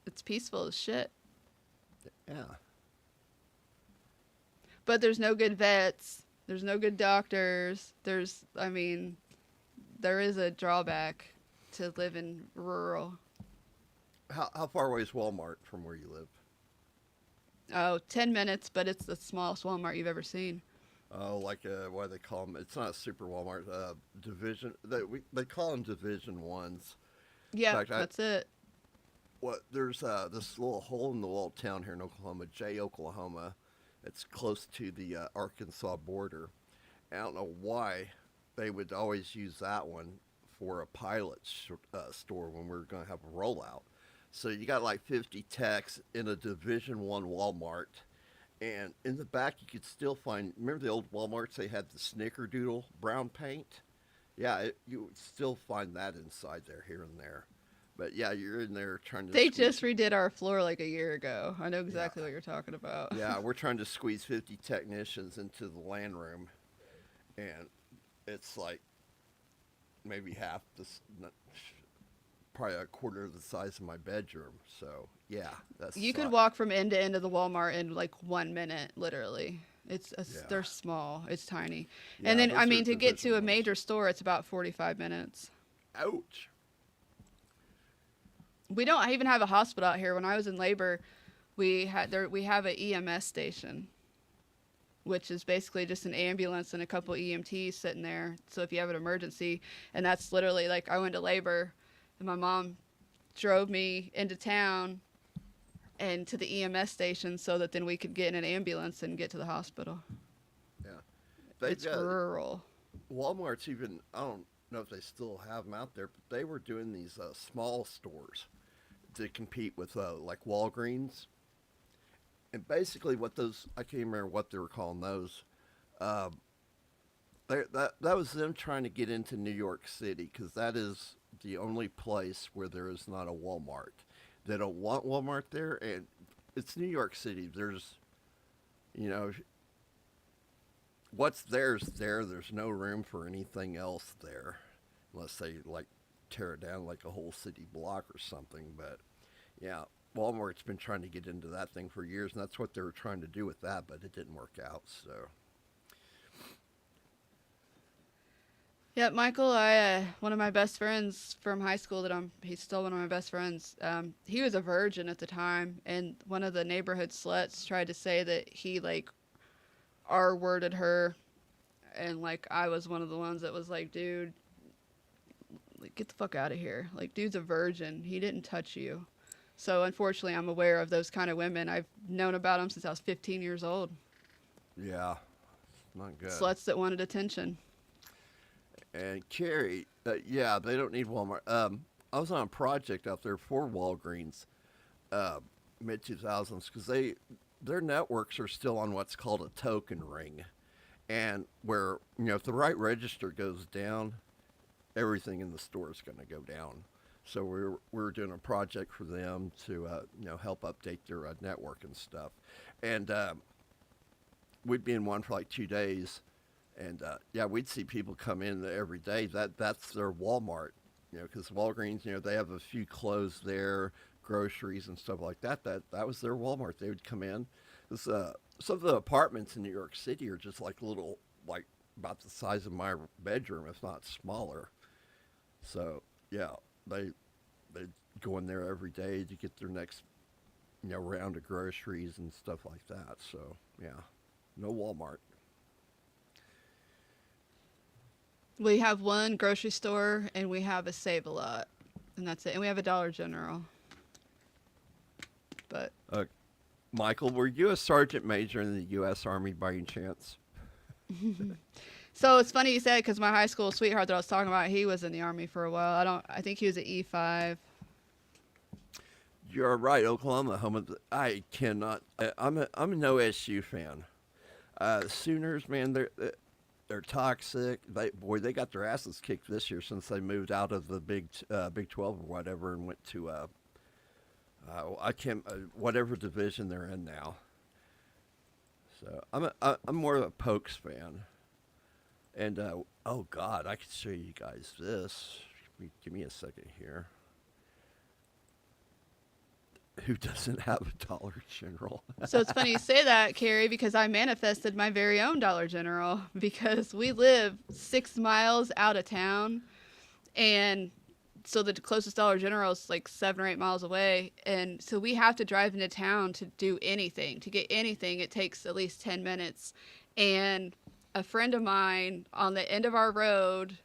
It's peaceful as shit. Yeah. But there's no good vets. There's no good doctors. There is a drawback to living rural. How far away is Walmart from where you live? Oh, 10 minutes, but it's the smallest Walmart you've ever seen. Oh, like what do they call them? It's not a super Walmart. Division. They call them Division Ones. Yeah, that's it. There's this little hole in the wall town here in Oklahoma, Oklahoma. It's close to the Arkansas border. I don't know why they would always use that one for a pilot store when we were going to have a rollout. So you got like 50 techs in a Division One Walmart, and in the back you could still find. Remember the old Walmarts? They had the Snickerdoodle brown paint. Yeah, you would still find that inside there here and there. But yeah, you're in there trying to. They just redid our floor like a year ago. I know exactly what you're talking about. Yeah, we're trying to squeeze 50 technicians into the land room, and it's like maybe half this, probably a quarter of the size of my bedroom. So yeah, You could walk from end to end of the Walmart in like 1 minute, literally. They're small. It's tiny. Yeah, and then to get to a major store, it's about 45 minutes. Ouch. We don't even have a hospital out here. When I was in labor, we have an EMS station, which is basically just an ambulance and a couple EMTs sitting there. So if you have an emergency, and that's literally like I went to labor, and my mom drove me into town and to the EMS station so that then we could get in an ambulance and get to the hospital. Yeah, it's rural. Walmart's even, I don't know if they still have them out there, but they were doing these small stores. to compete with like Walgreens. And basically, what those, I can't remember what they were calling those. That was them trying to get into New York City, because that is the only place where there is not a Walmart. They don't want Walmart there, and it's New York City. There's, you know, what's there's there. There's no room for anything else there, unless they like tear it down like a whole city block or something. But yeah, Walmart's been trying to get into that thing for years, and that's what they were trying to do with that, but it didn't work out. So. Yeah, Michael, one of my best friends from high school he's still one of my best friends. He was a virgin at the time, and one of the neighborhood sluts tried to say that he like R-worded her, and like I was one of the ones that was like, dude, like, get the fuck out of here. Like, dude's a virgin. He didn't touch you. So unfortunately, I'm aware of those kind of women. I've known about them since I was 15 years old. Yeah, not good. Sluts that wanted attention. And Carrie, yeah, they don't need Walmart. I was on a project out there for Walgreens, mid 2000s, because their networks are still on what's called a token ring, and where, you know, if the right register goes down, everything in the store is going to go down. So we were doing a project for them to you know, help update their network and stuff, and we'd be in one for like 2 days. And yeah, we'd see people come in every day. That's their Walmart, you know, because Walgreens, you know, they have a few clothes there, groceries and stuff like that. That was their Walmart. They would come in. Some of the apartments in New York City are just like little, like about the size of my bedroom, if not smaller. So yeah, they go in there every day to get their next, you know, round of groceries and stuff like that. So yeah, no Walmart. We have one grocery store, and we have a Save-A-Lot, and that's it. And we have a Dollar General. But Michael, were you a sergeant major in the U.S. Army by any chance? So it's funny you said, because my high school sweetheart that I was talking about, he was in the Army for a while. I think he was at E5. You're right, Oklahoma, home of I cannot. I'm a no SU fan. Sooners, man, they're toxic. They got their asses kicked this year since they moved out of the Big 12 or whatever and went to whatever division they're in now. So I'm more of a Pokes fan. And oh God, I could show you guys this. Give me a second here. Who doesn't have a Dollar General? So it's funny you say that, Carrie, because I manifested my very own Dollar General, because we live 6 miles out of town, and so the closest Dollar General is like 7 or 8 miles away, and so we have to drive into town to do anything. To get anything, it takes at least 10 minutes. And a friend of mine on the end of our road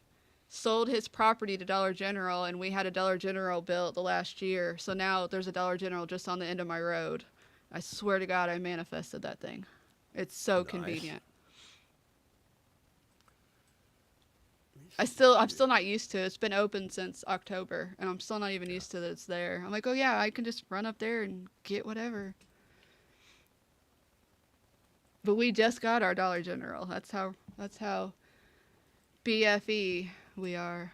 sold his property to Dollar General, and we had a Dollar General built the last year. So now there's a Dollar General just on the end of my road. I swear to God, I manifested that thing. It's so convenient. I'm still not used to it. It's been open since October, and I'm still not even used to that it's there. I'm like, oh yeah, I can just run up there and get whatever. But we just got our Dollar General. That's how BFE we are.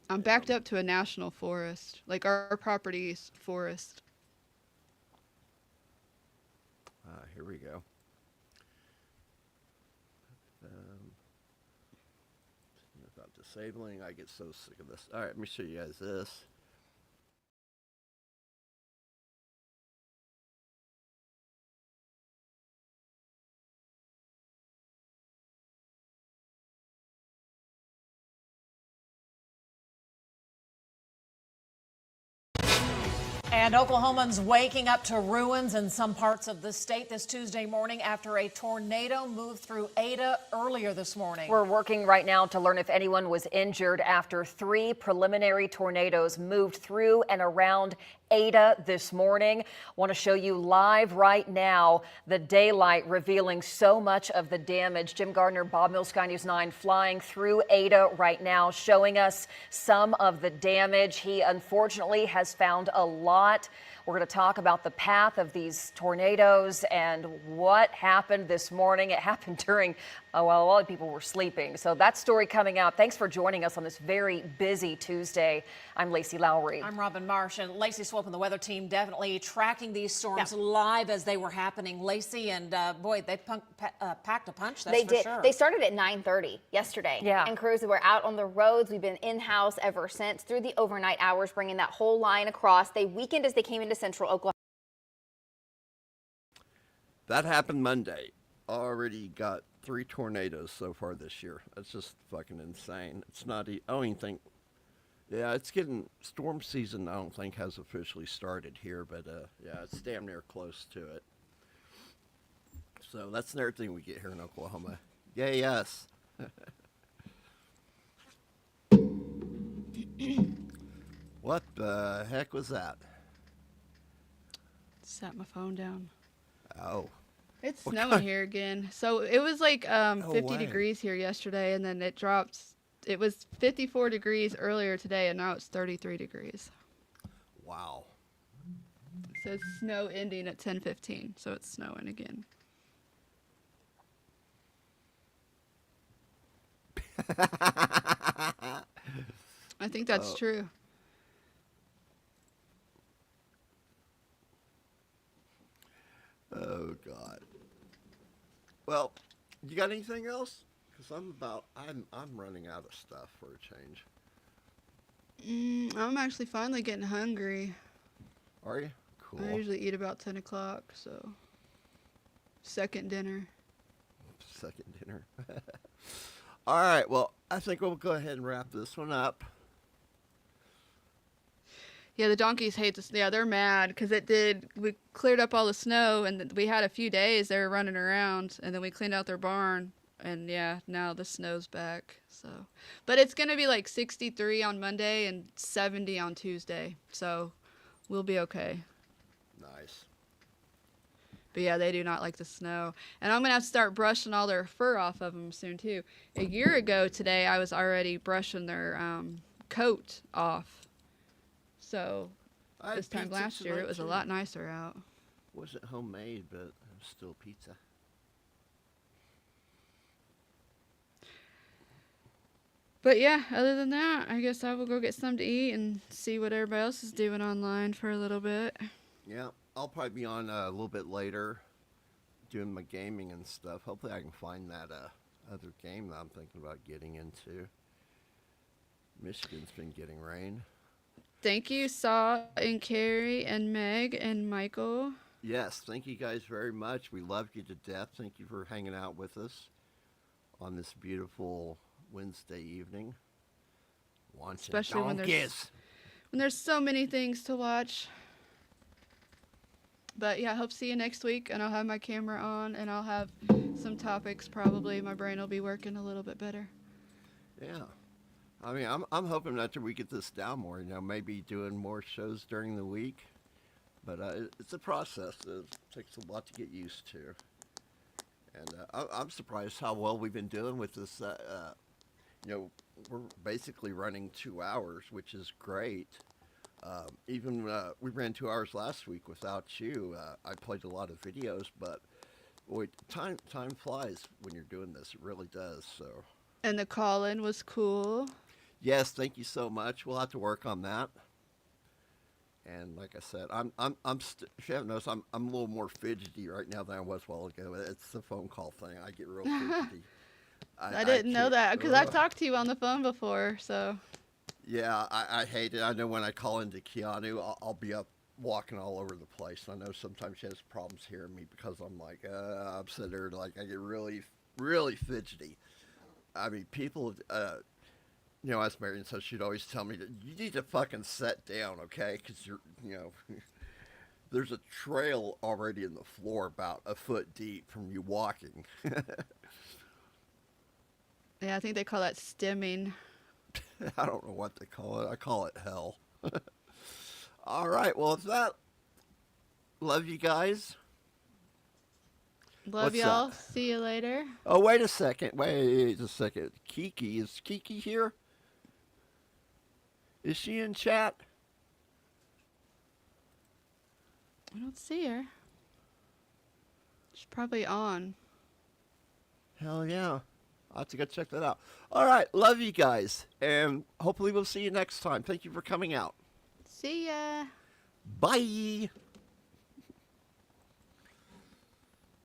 I'm backed up to a national forest. Like, our property's forest. Here we go. Without disabling, I get so sick of this. All right, let me show you guys this. And Oklahomans waking up to ruins in some parts of the state this Tuesday morning after a tornado moved through Ada earlier this morning. We're working right now to learn if anyone was injured after 3 preliminary tornadoes moved through and around Ada this morning. Want to show you live right now the daylight revealing so much of the damage. Jim Gardner, Bob Mills, Sky News 9, flying through Ada right now, showing us some of the damage. He unfortunately has found a lot. We're going to talk about the path of these tornadoes and what happened this morning. It happened during, well, a lot of people were sleeping. So that story coming out. Thanks for joining us on this very busy Tuesday. I'm Lacey Lowry. I'm Robin Marsh, and Lacey Swope and the weather team definitely tracking these storms live as they were happening. Lacey, and boy, they packed a punch, that's They for did. sure. They started at 9:30 yesterday. Yeah. And crews were out on the roads. We've been in-house ever since through the overnight hours, bringing that whole line across. They weakened as they came into central Oklahoma. That happened Monday. Already got 3 tornadoes so far this year. That's just fucking insane. It's not, I don't even think, yeah, it's getting, storm season I don't think has officially started here, but yeah, it's damn near close to it. So that's another thing we get here in Oklahoma. Yay, yes. What the heck was that? Set my phone down. Oh. It's What snowing kind- here again. So it was like 50 way. degrees here yesterday, and then it dropped. It was 54 degrees earlier today, and now it's 33 degrees. Wow. It says snow ending at 10:15, so it's snowing again. I think that's Oh. true. Oh God. Well, you got anything else? Because I'm running out of stuff for a change. I'm actually finally getting hungry. Are you? Cool. I usually eat about 10 o'clock, so second dinner. Second dinner. All right. Well, I think we'll go ahead and wrap this one up. Yeah, the donkeys hate this. Yeah, they're mad because we cleared up all the snow, and we had a few days they were running around, and then we cleaned out their barn, and yeah, now the snow's back. So, but it's gonna be like 63 on Monday and 70 on Tuesday, so we'll be okay. Nice. But yeah, they do not like the snow, and I'm gonna have to start brushing all their fur off of them soon too. A year ago today, I was already brushing their coat off. So I had this time pizza last year, tonight, it was a too. lot nicer out. Wasn't homemade, but it was still pizza. But yeah, other than that, I guess I will go get something to eat and see what everybody else is doing online for a little bit. Yeah, I'll probably be on a little bit later doing my gaming and stuff. Hopefully I can find that other game that I'm thinking about getting into. Michigan's been getting rain. Thank you, Saw and Carrie and Meg and Michael. Yes, thank you guys very much. We love you to death. Thank you for hanging out with us on this beautiful Wednesday evening. Watching Especially when donkeys. there's so many things to watch. But yeah, I hope to see you next week, and I'll have my camera on, and I'll have some topics probably. My brain will be working a little bit better. Yeah. I mean, I'm hoping after we get this down more, maybe doing more shows during the week. But it's a process. It takes a lot to get used to. And I'm surprised how well we've been doing with this. We're basically running 2 hours, which is great. Even we ran 2 hours last week without you. I played a lot of videos, but boy, time flies when you're doing this. It really does. So. And the call-in was cool. Yes, thank you so much. We'll have to work on that. And like I said, if you haven't noticed, I'm a little more fidgety right now than I was a while ago. It's the phone call thing. I get real fidgety. I didn't know can't- that because I've talked to you on the phone before, so. Yeah, I hate it. I know when I call into Keanu, I'll be up walking all over the place. I know sometimes she has problems hearing me because I'm like, I'm sitting there like I get really, really fidgety. I mean, people, I was married, and so she'd always tell me that you need to fucking sit down, okay? Because there's a trail already in the floor about a foot deep from you walking. Yeah, I think they call that stimming. I don't know what they call it. I call it hell. All right. Well, it's that. Love you guys. Love What's y'all. up? See you later. Oh, wait a second. Wait a second. Kiki. Is Kiki here? Is she in chat? I don't see her. She's probably on. Hell yeah. I'll have to go check that out. All right. Love you guys. And hopefully we'll see you next time. Thank you for coming out. See ya. Bye.